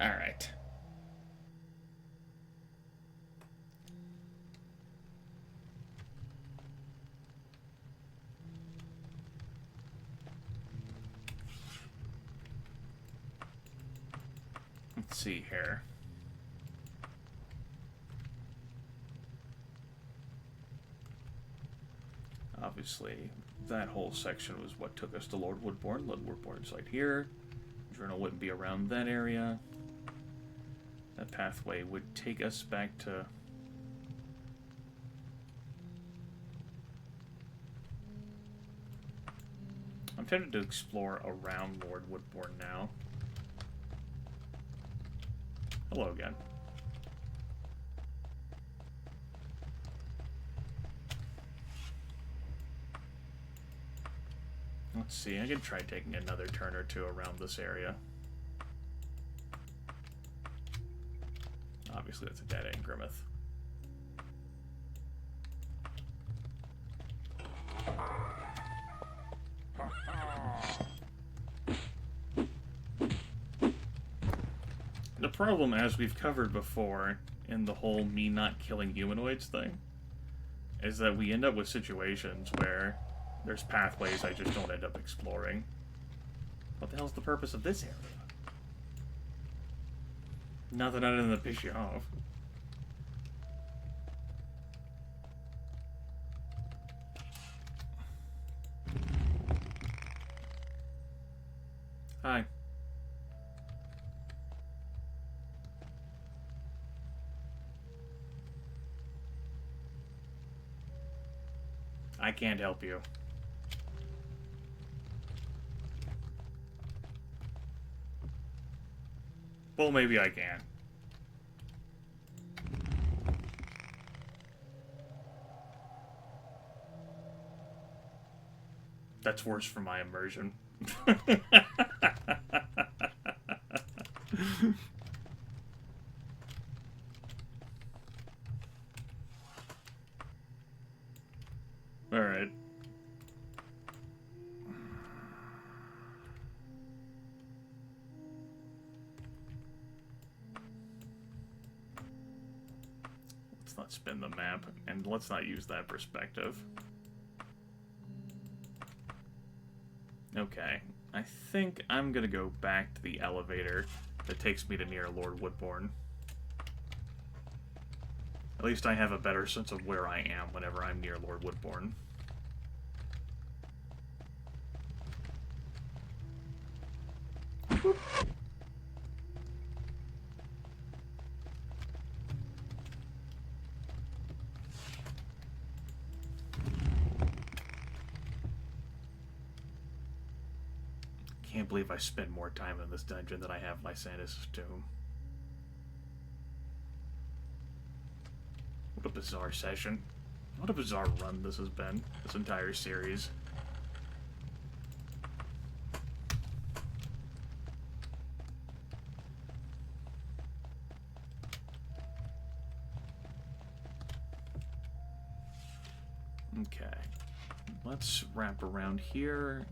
Alright. Let's see here. Obviously, that whole section was what took us to Lord Woodbourne. Lord Woodbourne's right here. Journal wouldn't be around that area. That pathway would take us back to... I'm tempted to explore around Lord Woodbourne now. Hello again. Let's see, I could try taking another turn or two around this area. Obviously, that's a dead end, Grimith. The problem, as we've covered before, in the whole me not killing humanoids thing, is that we end up with situations where there's pathways I just don't end up exploring. What the hell's the purpose of this area? Nothing other than to piss you off. Hi. I can't help you. Well, maybe I can. That's worse for my immersion. Alright. Let's not spin the map, and let's not use that perspective. Okay, I think I'm gonna go back to the elevator that takes me to near Lord Woodbourne. At least I have a better sense of where I am whenever I'm near Lord Woodbourne. Whoop. Can't believe I spend more time in this dungeon than I have Lysander's tomb. What a bizarre session. What a bizarre run this has been, this entire series. Okay. Let's wrap around here.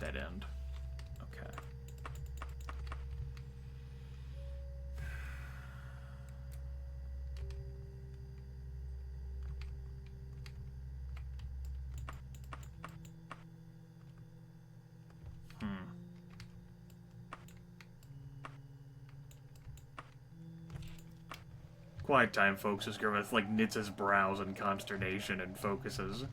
Dead end. Okay. Quiet time, folks, as Grimith, like, knits his brows in consternation and focuses.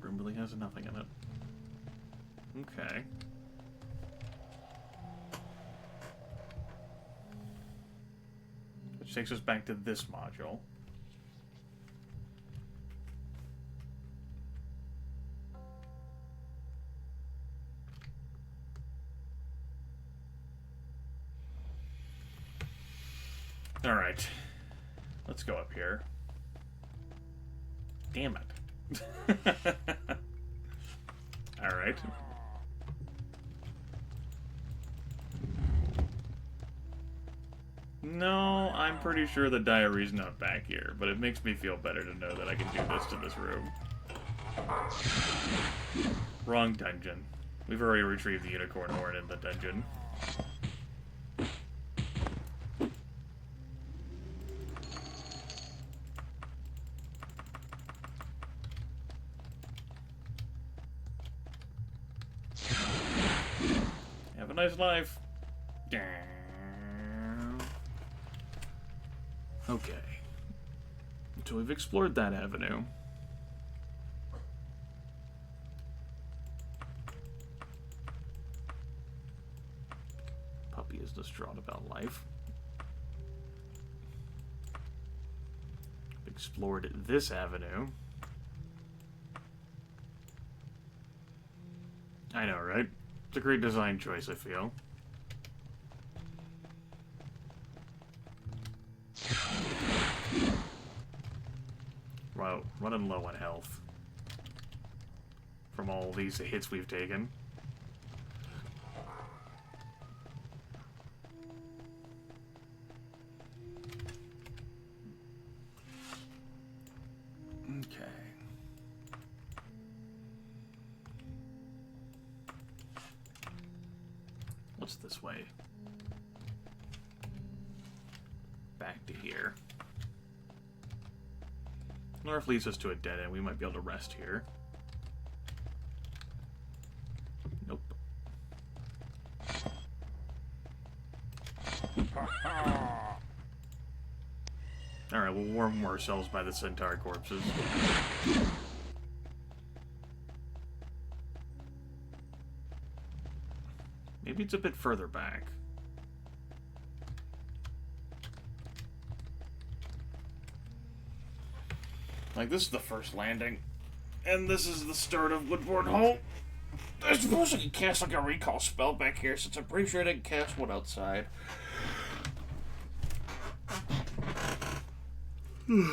Room really has nothing in it. Okay. Which takes us back to this module. Alright. Let's go up here. Damn it. Alright. No, I'm pretty sure the diary's not back here, but it makes me feel better to know that I can do this to this room. Wrong dungeon. We've already retrieved the unicorn horn in the dungeon. Have a nice life. Okay. So we've explored that avenue. Puppy is distraught about life. Explored this avenue. I know, right? It's a great design choice, I feel. Wow, running low on health. From all these hits we've taken. Okay. What's this way? Back to here. North leads us to a dead end. We might be able to rest here. Nope. Alright, we'll warm ourselves by the centaur corpses. Maybe it's a bit further back. Like, this is the first landing. And this is the start of Woodbourne Hall. I suppose I could cast, like, a recall spell back here, since I'm pretty sure I didn't cast one outside. Damn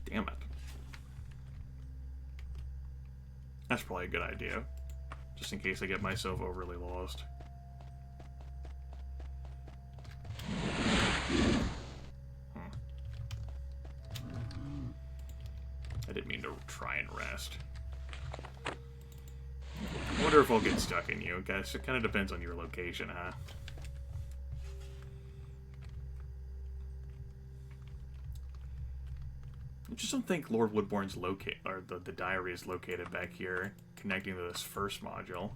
it. That's probably a good idea. Just in case I get myself overly lost. I didn't mean to try and rest. I wonder if I'll get stuck in you, guys. It kind of depends on your location, huh? I just don't think Lord Woodbourne's or the diary is located back here, connecting to this first module.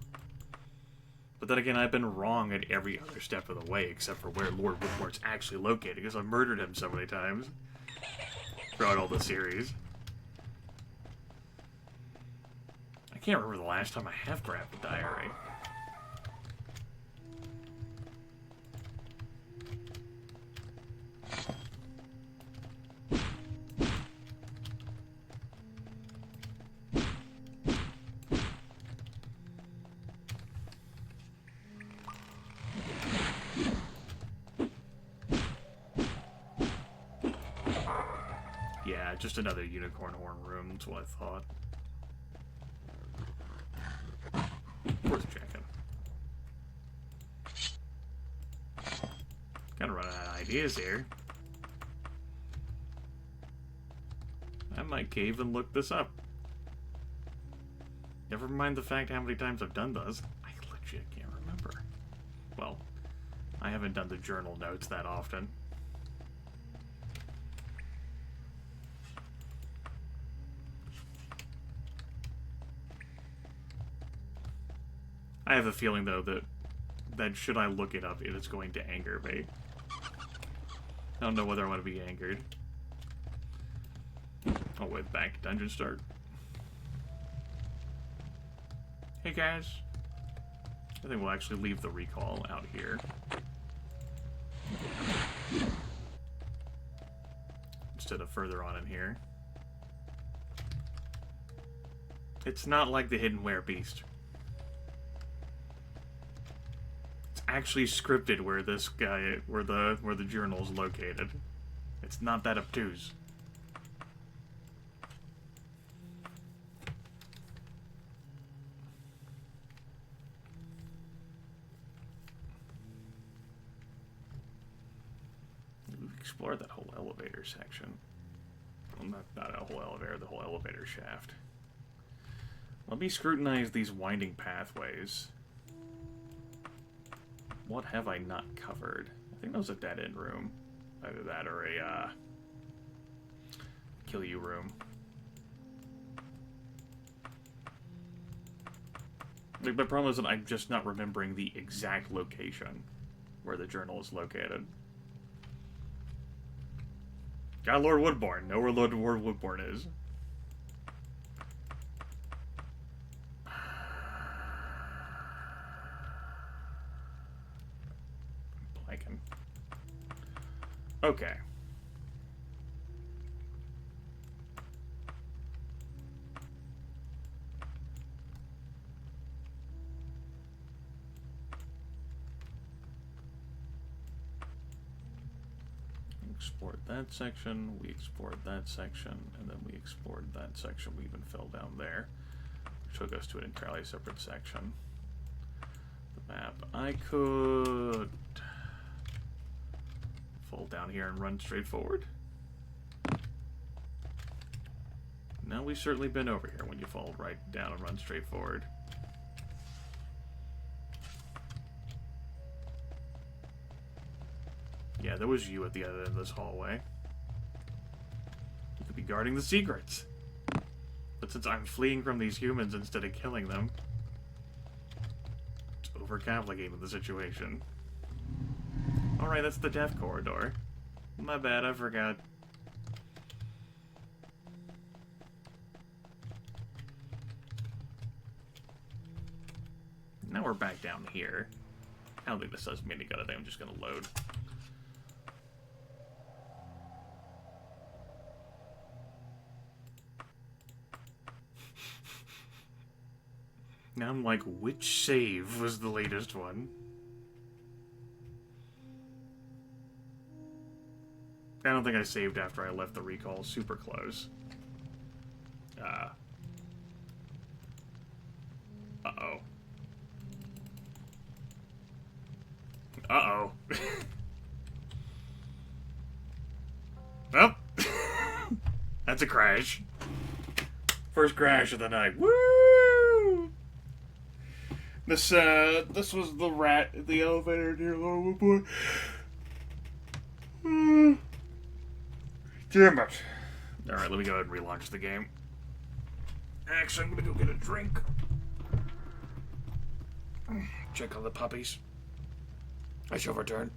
But then again, I've been wrong at every other step of the way, except for where Lord Woodbourne's actually located, because I've murdered him so many times throughout all the series. I can't remember the last time I have grabbed the diary. Yeah, just another unicorn horn room, that's what I thought. Worth checking. Kinda running out of ideas here. I might cave and look this up. Never mind the fact how many times I've done this. I legit can't remember. Well, I haven't done the journal notes that often. I have a feeling, though, that should I look it up, it is going to anger me. I don't know whether I want to be angered. Oh, wait, back to dungeon start. Hey, guys. I think we'll actually leave the recall out here. Instead of further on in here. It's not like the Hidden Werebeast. Actually scripted where this guy, where the journal's located. It's not that obtuse. explore that whole elevator section. Well, not a whole elevator, the whole elevator shaft. Let me scrutinize these winding pathways. What have I not covered? I think that was a dead-end room. Either that or a, kill you room. The problem is that I'm just not remembering the exact location where the journal is located. Got Lord Woodbourne. Know where Lord Woodbourne is. Blanking. Okay. Export that section, we export that section, and then we export that section we even filled down there, which took us to an entirely separate section. The map, I could fold down here and run straight forward. No, we've certainly been over here when you fold right down and run straight forward. Yeah, there was you at the other end of this hallway. You could be guarding the secrets. But since I'm fleeing from these humans instead of killing them, it's overcomplicating the situation. Alright, that's the death corridor. My bad, I forgot. Now we're back down here. I don't think this does me any good. I think I'm just gonna load. Now I'm like, which save was the latest one? I don't think I saved after I left the recall super close. Uh-oh. Uh-oh. Well, that's a crash. First crash of the night. Woo! This was the rat in the elevator near Lower Boy. Damn it. Alright, let me go ahead and relaunch the game. Actually, I'm gonna go get a drink. Check on the puppies. I shall return.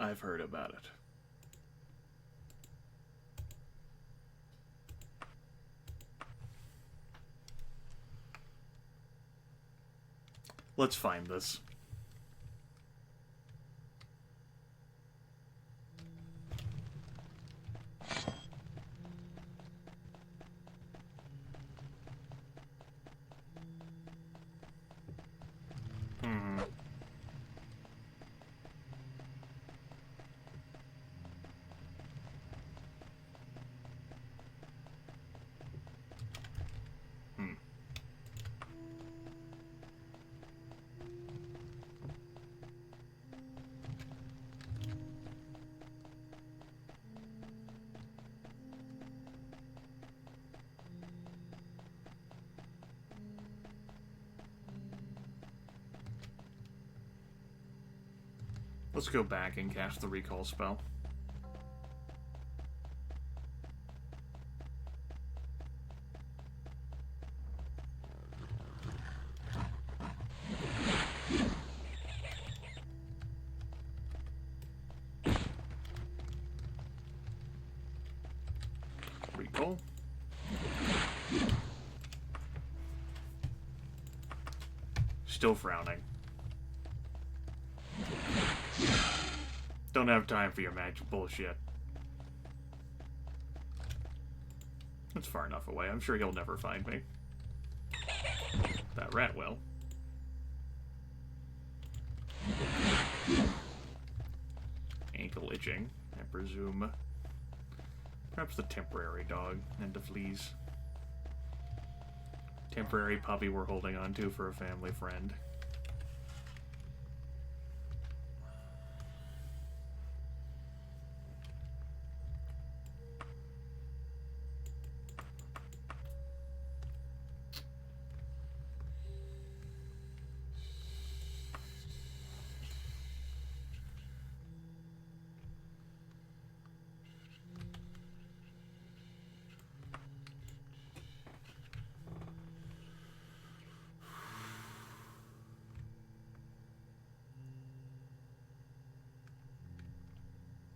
I've heard about it. Let's find this. Let's go back and cast the recall spell. Recall. Still frowning. Don't have time for your magic bullshit. That's far enough away. I'm sure he'll never find me. That rat will. Ankle itching, I presume. Perhaps the temporary dog and the fleas. Temporary puppy we're holding on to for a family friend.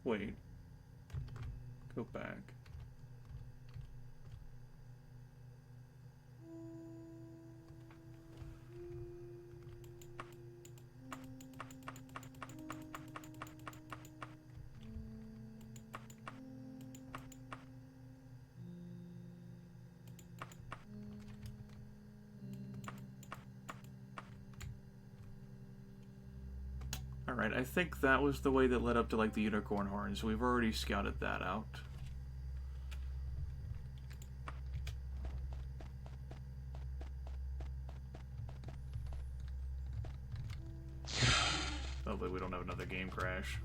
Wait. Go back. Alright, I think that was the way that led up to, like, the unicorn horns. We've already scouted that out. Hopefully we don't have another game crash.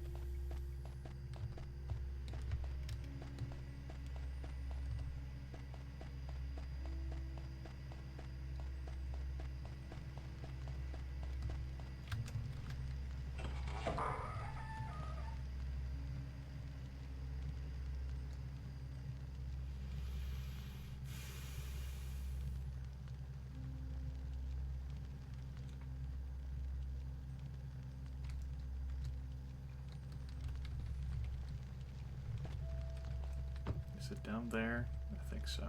Is it down there? I think so.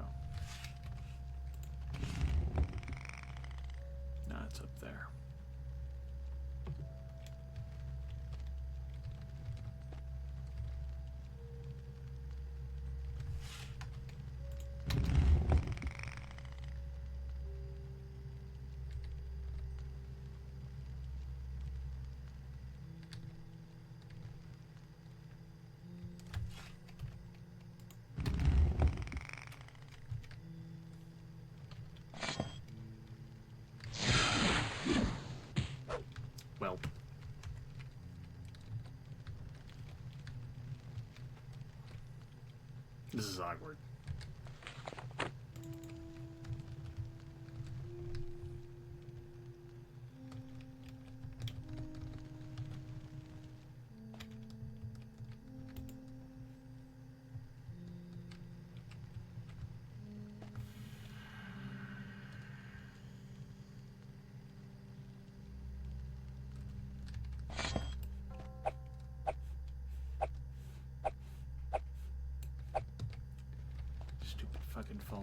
No, it's up there. Well. This is awkward.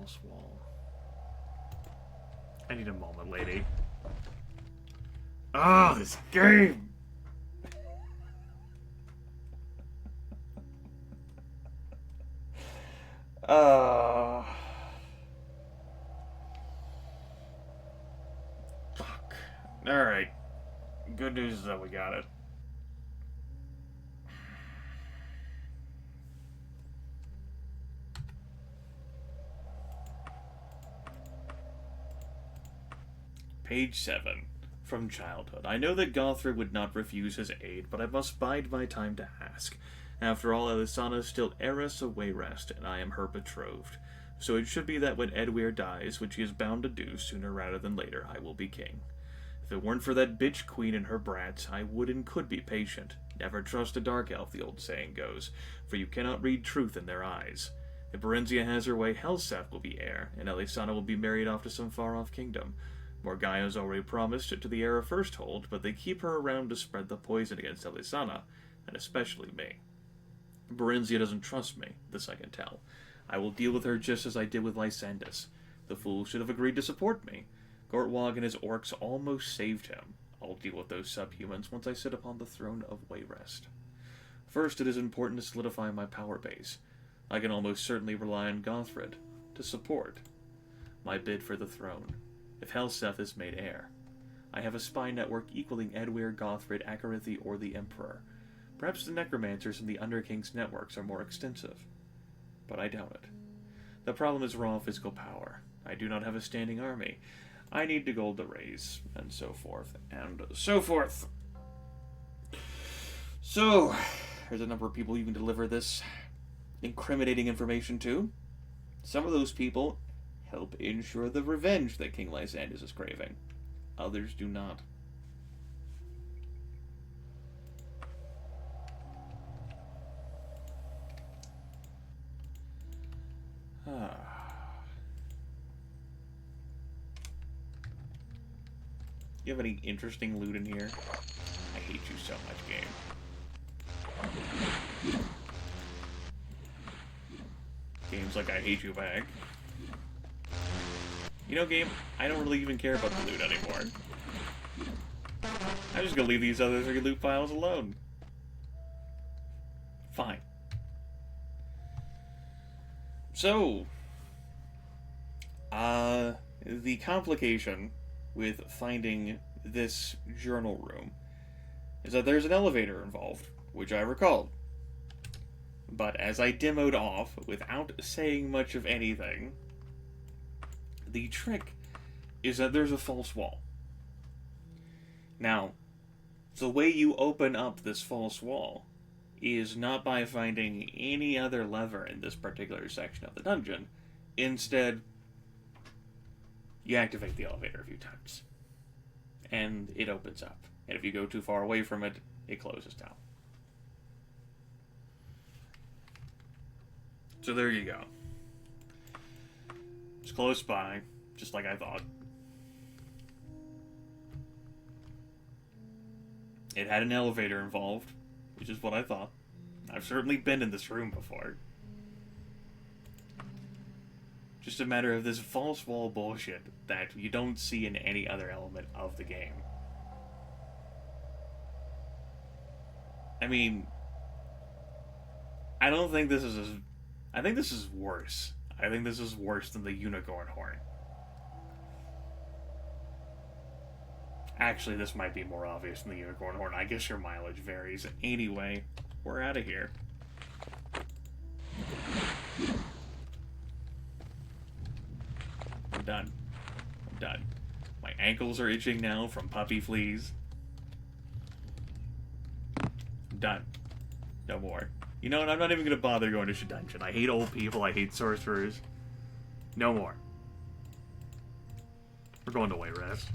false wall. I need a moment, lady. Oh, this game! Fuck. Alright. Good news is that we got it. Page 7. From childhood. I know that Gothra would not refuse his aid, but I must bide my time to ask. After all, Elisana is still heiress of Wayrest, and I am her betrothed. So it should be that when Edwyr dies, which he is bound to do sooner rather than later, I will be king. If it weren't for that bitch queen and her brats, I would and could be patient. Never trust a dark elf, the old saying goes, for you cannot read truth in their eyes. If Berenzia has her way, Helseth will be heir, and Elisana will be married off to some far-off kingdom. Morgaia's already promised it to the heir of Firsthold, but they keep her around to spread the poison against Elisana, and especially me. Berenzia doesn't trust me, this I can tell. I will deal with her just as I did with Lysandus. The fool should have agreed to support me. Gortwag and his orcs almost saved him. I'll deal with those subhumans once I sit upon the throne of Wayrest. First, it is important to solidify my power base. I can almost certainly rely on Gothrid to support my bid for the throne, if Helseth is made heir. I have a spy network equaling Edwyr, Gothrid, Akarithi, or the Emperor. Perhaps the Necromancers and the Underking's networks are more extensive, but I doubt it. The problem is raw physical power. I do not have a standing army. I need to gold to raise, and so forth, and so forth. So, there's a number of people you can deliver this incriminating information to. Some of those people help ensure the revenge that King Lysandus is craving. Others do not. You have any interesting loot in here? I hate you so much, game. Game's like, I hate you back. You know, game, I don't really even care about the loot anymore. I'm just gonna leave these other 3 loot piles alone. Fine. So, the complication with finding this journal room is that there's an elevator involved, which I recalled. But as I demoed off, without saying much of anything, the trick is that there's a false wall. Now, the way you open up this false wall is not by finding any other lever in this particular section of the dungeon. Instead, you activate the elevator a few times, and it opens up. And if you go too far away from it, it closes down. So there you go. It's close by, just like I thought. It had an elevator involved, which is what I thought. I've certainly been in this room before. Just a matter of this false wall bullshit that you don't see in any other element of the game. I mean, I don't think this is I think this is worse. I think this is worse than the unicorn horn. Actually, this might be more obvious than the unicorn horn. I guess your mileage varies. Anyway, we're out of here. I'm done. I'm done. My ankles are itching now from puppy fleas. I'm done. No more. You know what? I'm not even going to bother going to Shedungeon. I hate old people. I hate sorcerers. No more. We're going to Wayrest.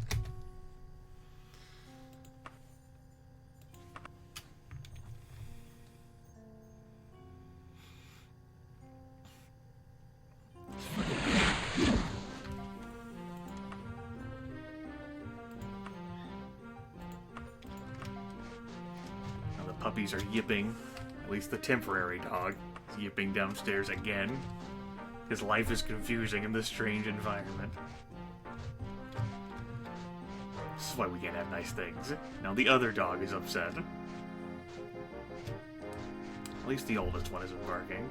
Now the puppies are yipping. At least the temporary dog is yipping downstairs again. His life is confusing in this strange environment. This is why we can't have nice things. Now the other dog is upset. At least the oldest one isn't barking.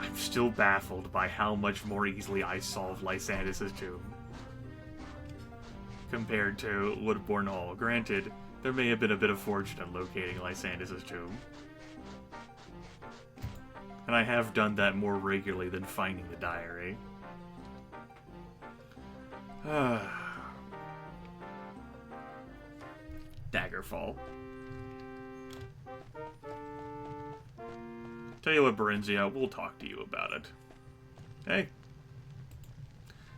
I'm still baffled by how much more easily I solved Lysandris' tomb compared to Woodbourne Hall. Granted, there may have been a bit of fortune in locating Lysandris' tomb. And I have done that more regularly than finding the diary. Daggerfall. Tell you what, Berenzia, we'll talk to you about it. Hey.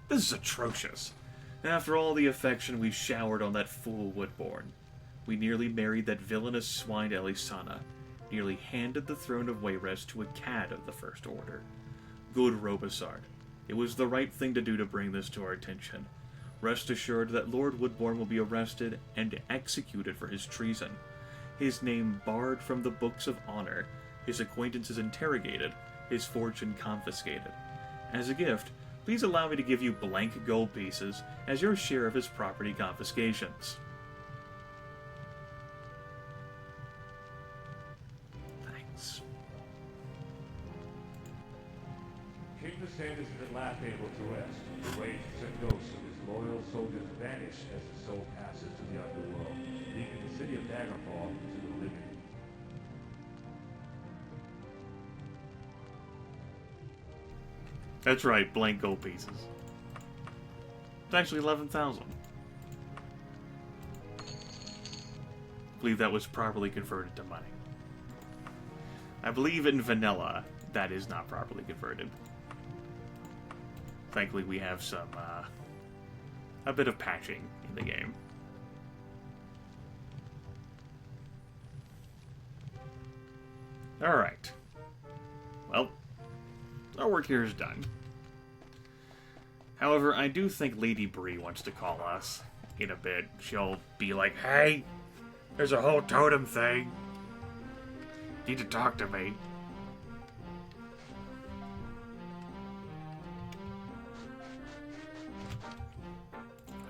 This is atrocious. After all the affection we showered on that fool Woodbourne, we nearly married that villainous swine Elisana, nearly handed the throne of Wayrest to a cad of the First Order. Good Robessard, it was the right thing to do to bring this to our attention. Rest assured that Lord Woodbourne will be arrested and executed for his treason. His name barred from the books of honor, his acquaintances interrogated, his fortune confiscated. As a gift, please allow me to give you blank gold pieces as your share of his property confiscations. Thanks. King Lysandris is at last able to rest. The rage and ghosts of his loyal soldiers vanish as the soul passes to the underworld, leaving the city of Daggerfall to the living. That's right, blank gold pieces. It's actually 11,000. I believe that was properly converted to money. I believe in vanilla, that is not properly converted. Thankfully, we have some, a bit of patching in the game. Alright. Well, our work here is done. However, I do think Lady Bree wants to call us in a bit. She'll be like, "Hey, there's a whole totem thing. Need to talk to me."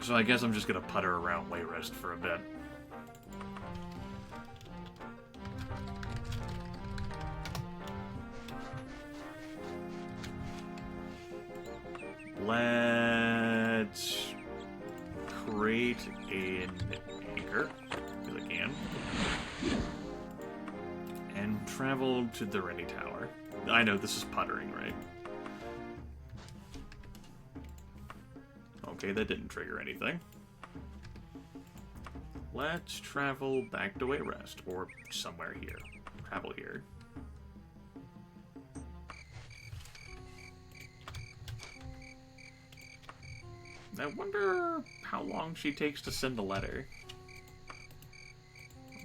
So I guess I'm just gonna putter around Wayrest for a bit. Let's create an anchor, because I can, and travel to the Rennie Tower. I know this is puttering, right? Okay, that didn't trigger anything. Let's travel back to Wayrest, or somewhere here. Travel here. I wonder how long she takes to send a letter.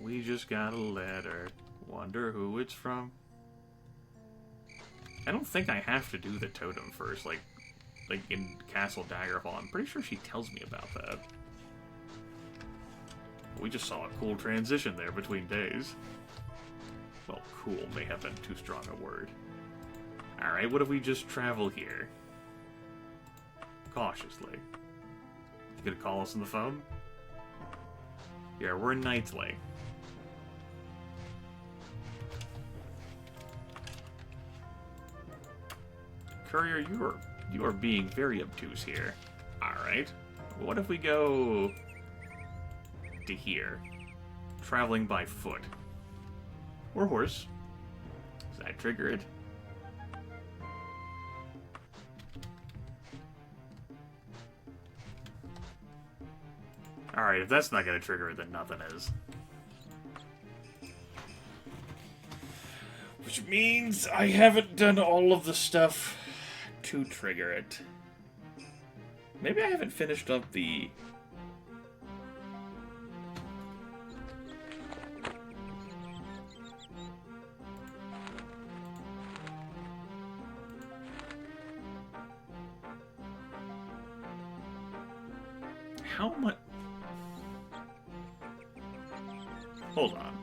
We just got a letter. Wonder who it's from. I don't think I have to do the totem first, like in Castle Daggerfall. I'm pretty sure she tells me about that. We just saw a cool transition there between days. Well, cool may have been too strong a word. Alright, what if we just travel here? Cautiously. You gonna call us on the phone? Yeah, we're in Knightsley. Courier, you are being very obtuse here. Alright. What if we go to here? Traveling by foot. Or horse. Does that trigger it? Alright, if that's not gonna trigger it, then nothing is. Which means I haven't done all of the stuff to trigger it. Maybe I haven't finished up the... How much... Hold on.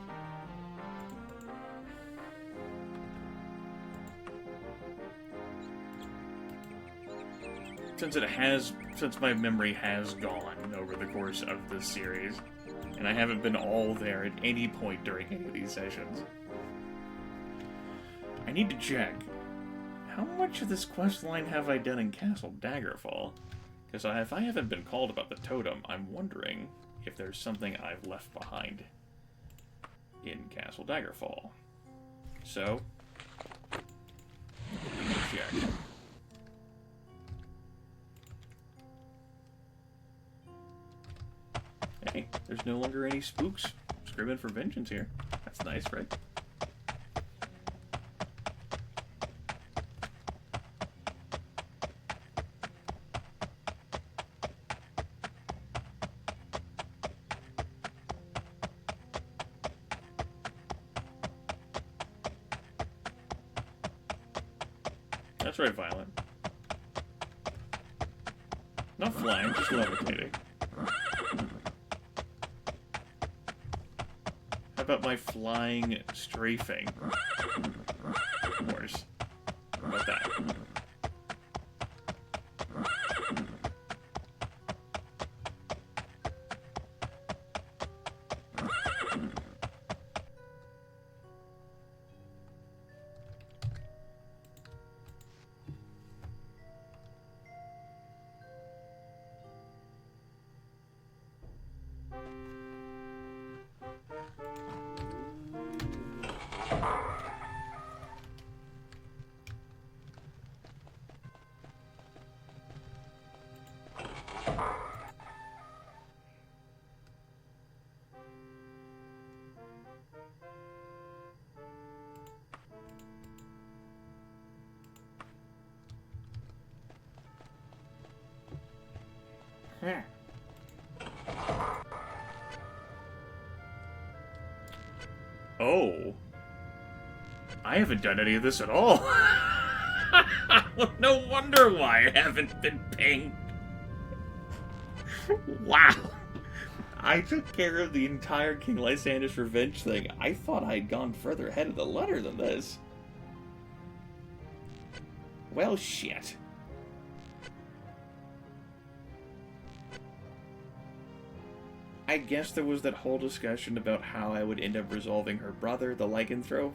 Since my memory has gone over the course of this series, and I haven't been all there at any point during any of these sessions, I need to check. How much of this quest line have I done in Castle Daggerfall? Because if I haven't been called about the totem, I'm wondering if there's something I've left behind in Castle Daggerfall. So, let me check. Hey, there's no longer any spooks screaming for vengeance here. That's nice, right? That's right, Violent. Not flying, just levitating. How about my flying strafing? Worse. How about that? Oh. I haven't done any of this at all. No wonder why I haven't been pinged. Wow. I took care of the entire King Lysander's Revenge thing. I thought I'd gone further ahead of the letter than this. Well, shit. I guess there was that whole discussion about how I would end up resolving her brother, the lycanthrope.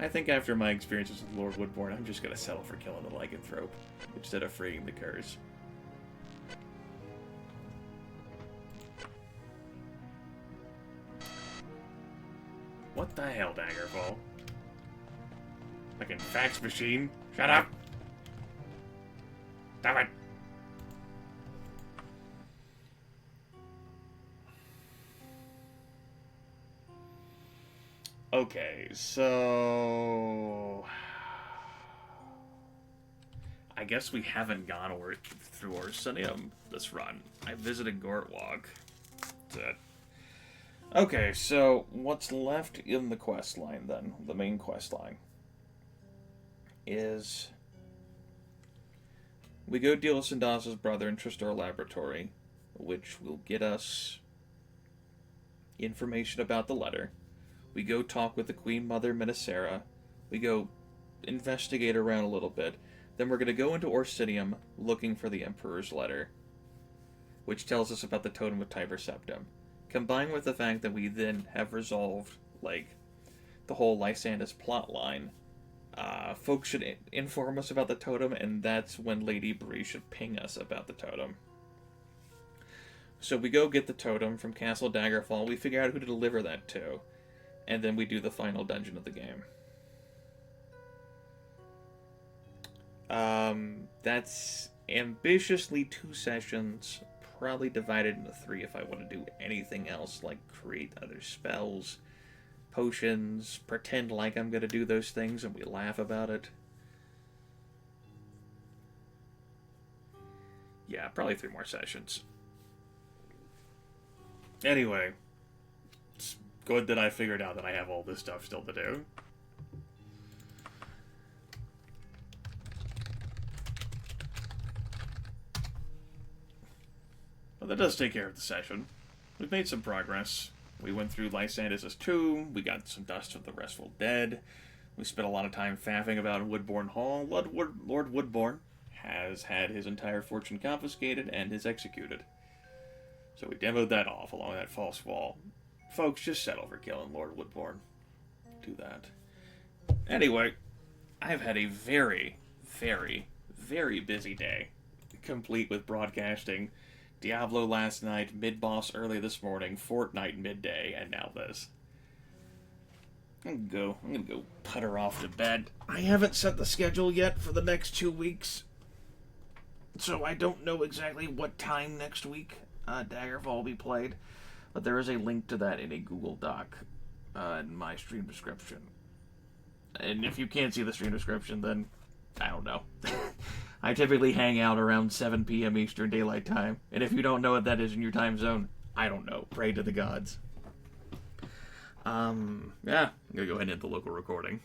I think after my experiences with Lord Woodbourne, I'm just gonna settle for killing the lycanthrope instead of freeing the curse. What the hell, Daggerfall? Fucking fax machine? Shut up! Damn it! Okay, so... I guess we haven't gone through Orsinium this run. I visited Gortwalk. That's it. Okay, so what's left in the quest line then, the main quest line, is we go deal with Sindas's brother in Tristar Laboratory, which will get us information about the letter. We go talk with the Queen Mother Menacera. We go investigate around a little bit. Then we're going to go into Orsinium looking for the Emperor's letter, which tells us about the Totem of Tiber Septim. Combined with the fact that we then have resolved, like, the whole Lysandus plotline, folks should inform us about the totem, and that's when Lady Bree should ping us about the totem. So we go get the totem from Castle Daggerfall, we figure out who to deliver that to, and then we do the final dungeon of the game. That's ambitiously 2 sessions, probably divided into 3 if I want to do anything else, like create other spells, potions, pretend like I'm going to do those things and we laugh about it. Yeah, probably 3 more sessions. Anyway, it's good that I figured out that I have all this stuff still to do. But that does take care of the session. We've made some progress. We went through Lysandus' tomb, we got some dust of the Restful Dead, we spent a lot of time faffing about in Woodbourne Hall. Lord Woodbourne has had his entire fortune confiscated and is executed. So we demoed that off along that false wall. Folks, just settle for killing Lord Woodbourne. Do that. Anyway, I've had a very, very, very busy day, complete with broadcasting Diablo last night, mid-boss early this morning, Fortnite midday, and now this. I'm gonna go putter off to bed. I haven't set the schedule yet for the next 2 weeks, so I don't know exactly what time next week Daggerfall will be played, but there is a link to that in a Google Doc in my stream description. And if you can't see the stream description, then I don't know. I typically hang out around 7 p.m. Eastern Daylight Time, and if you don't know what that is in your time zone, I don't know. Pray to the gods. Yeah, I'm gonna go ahead and hit the local recording.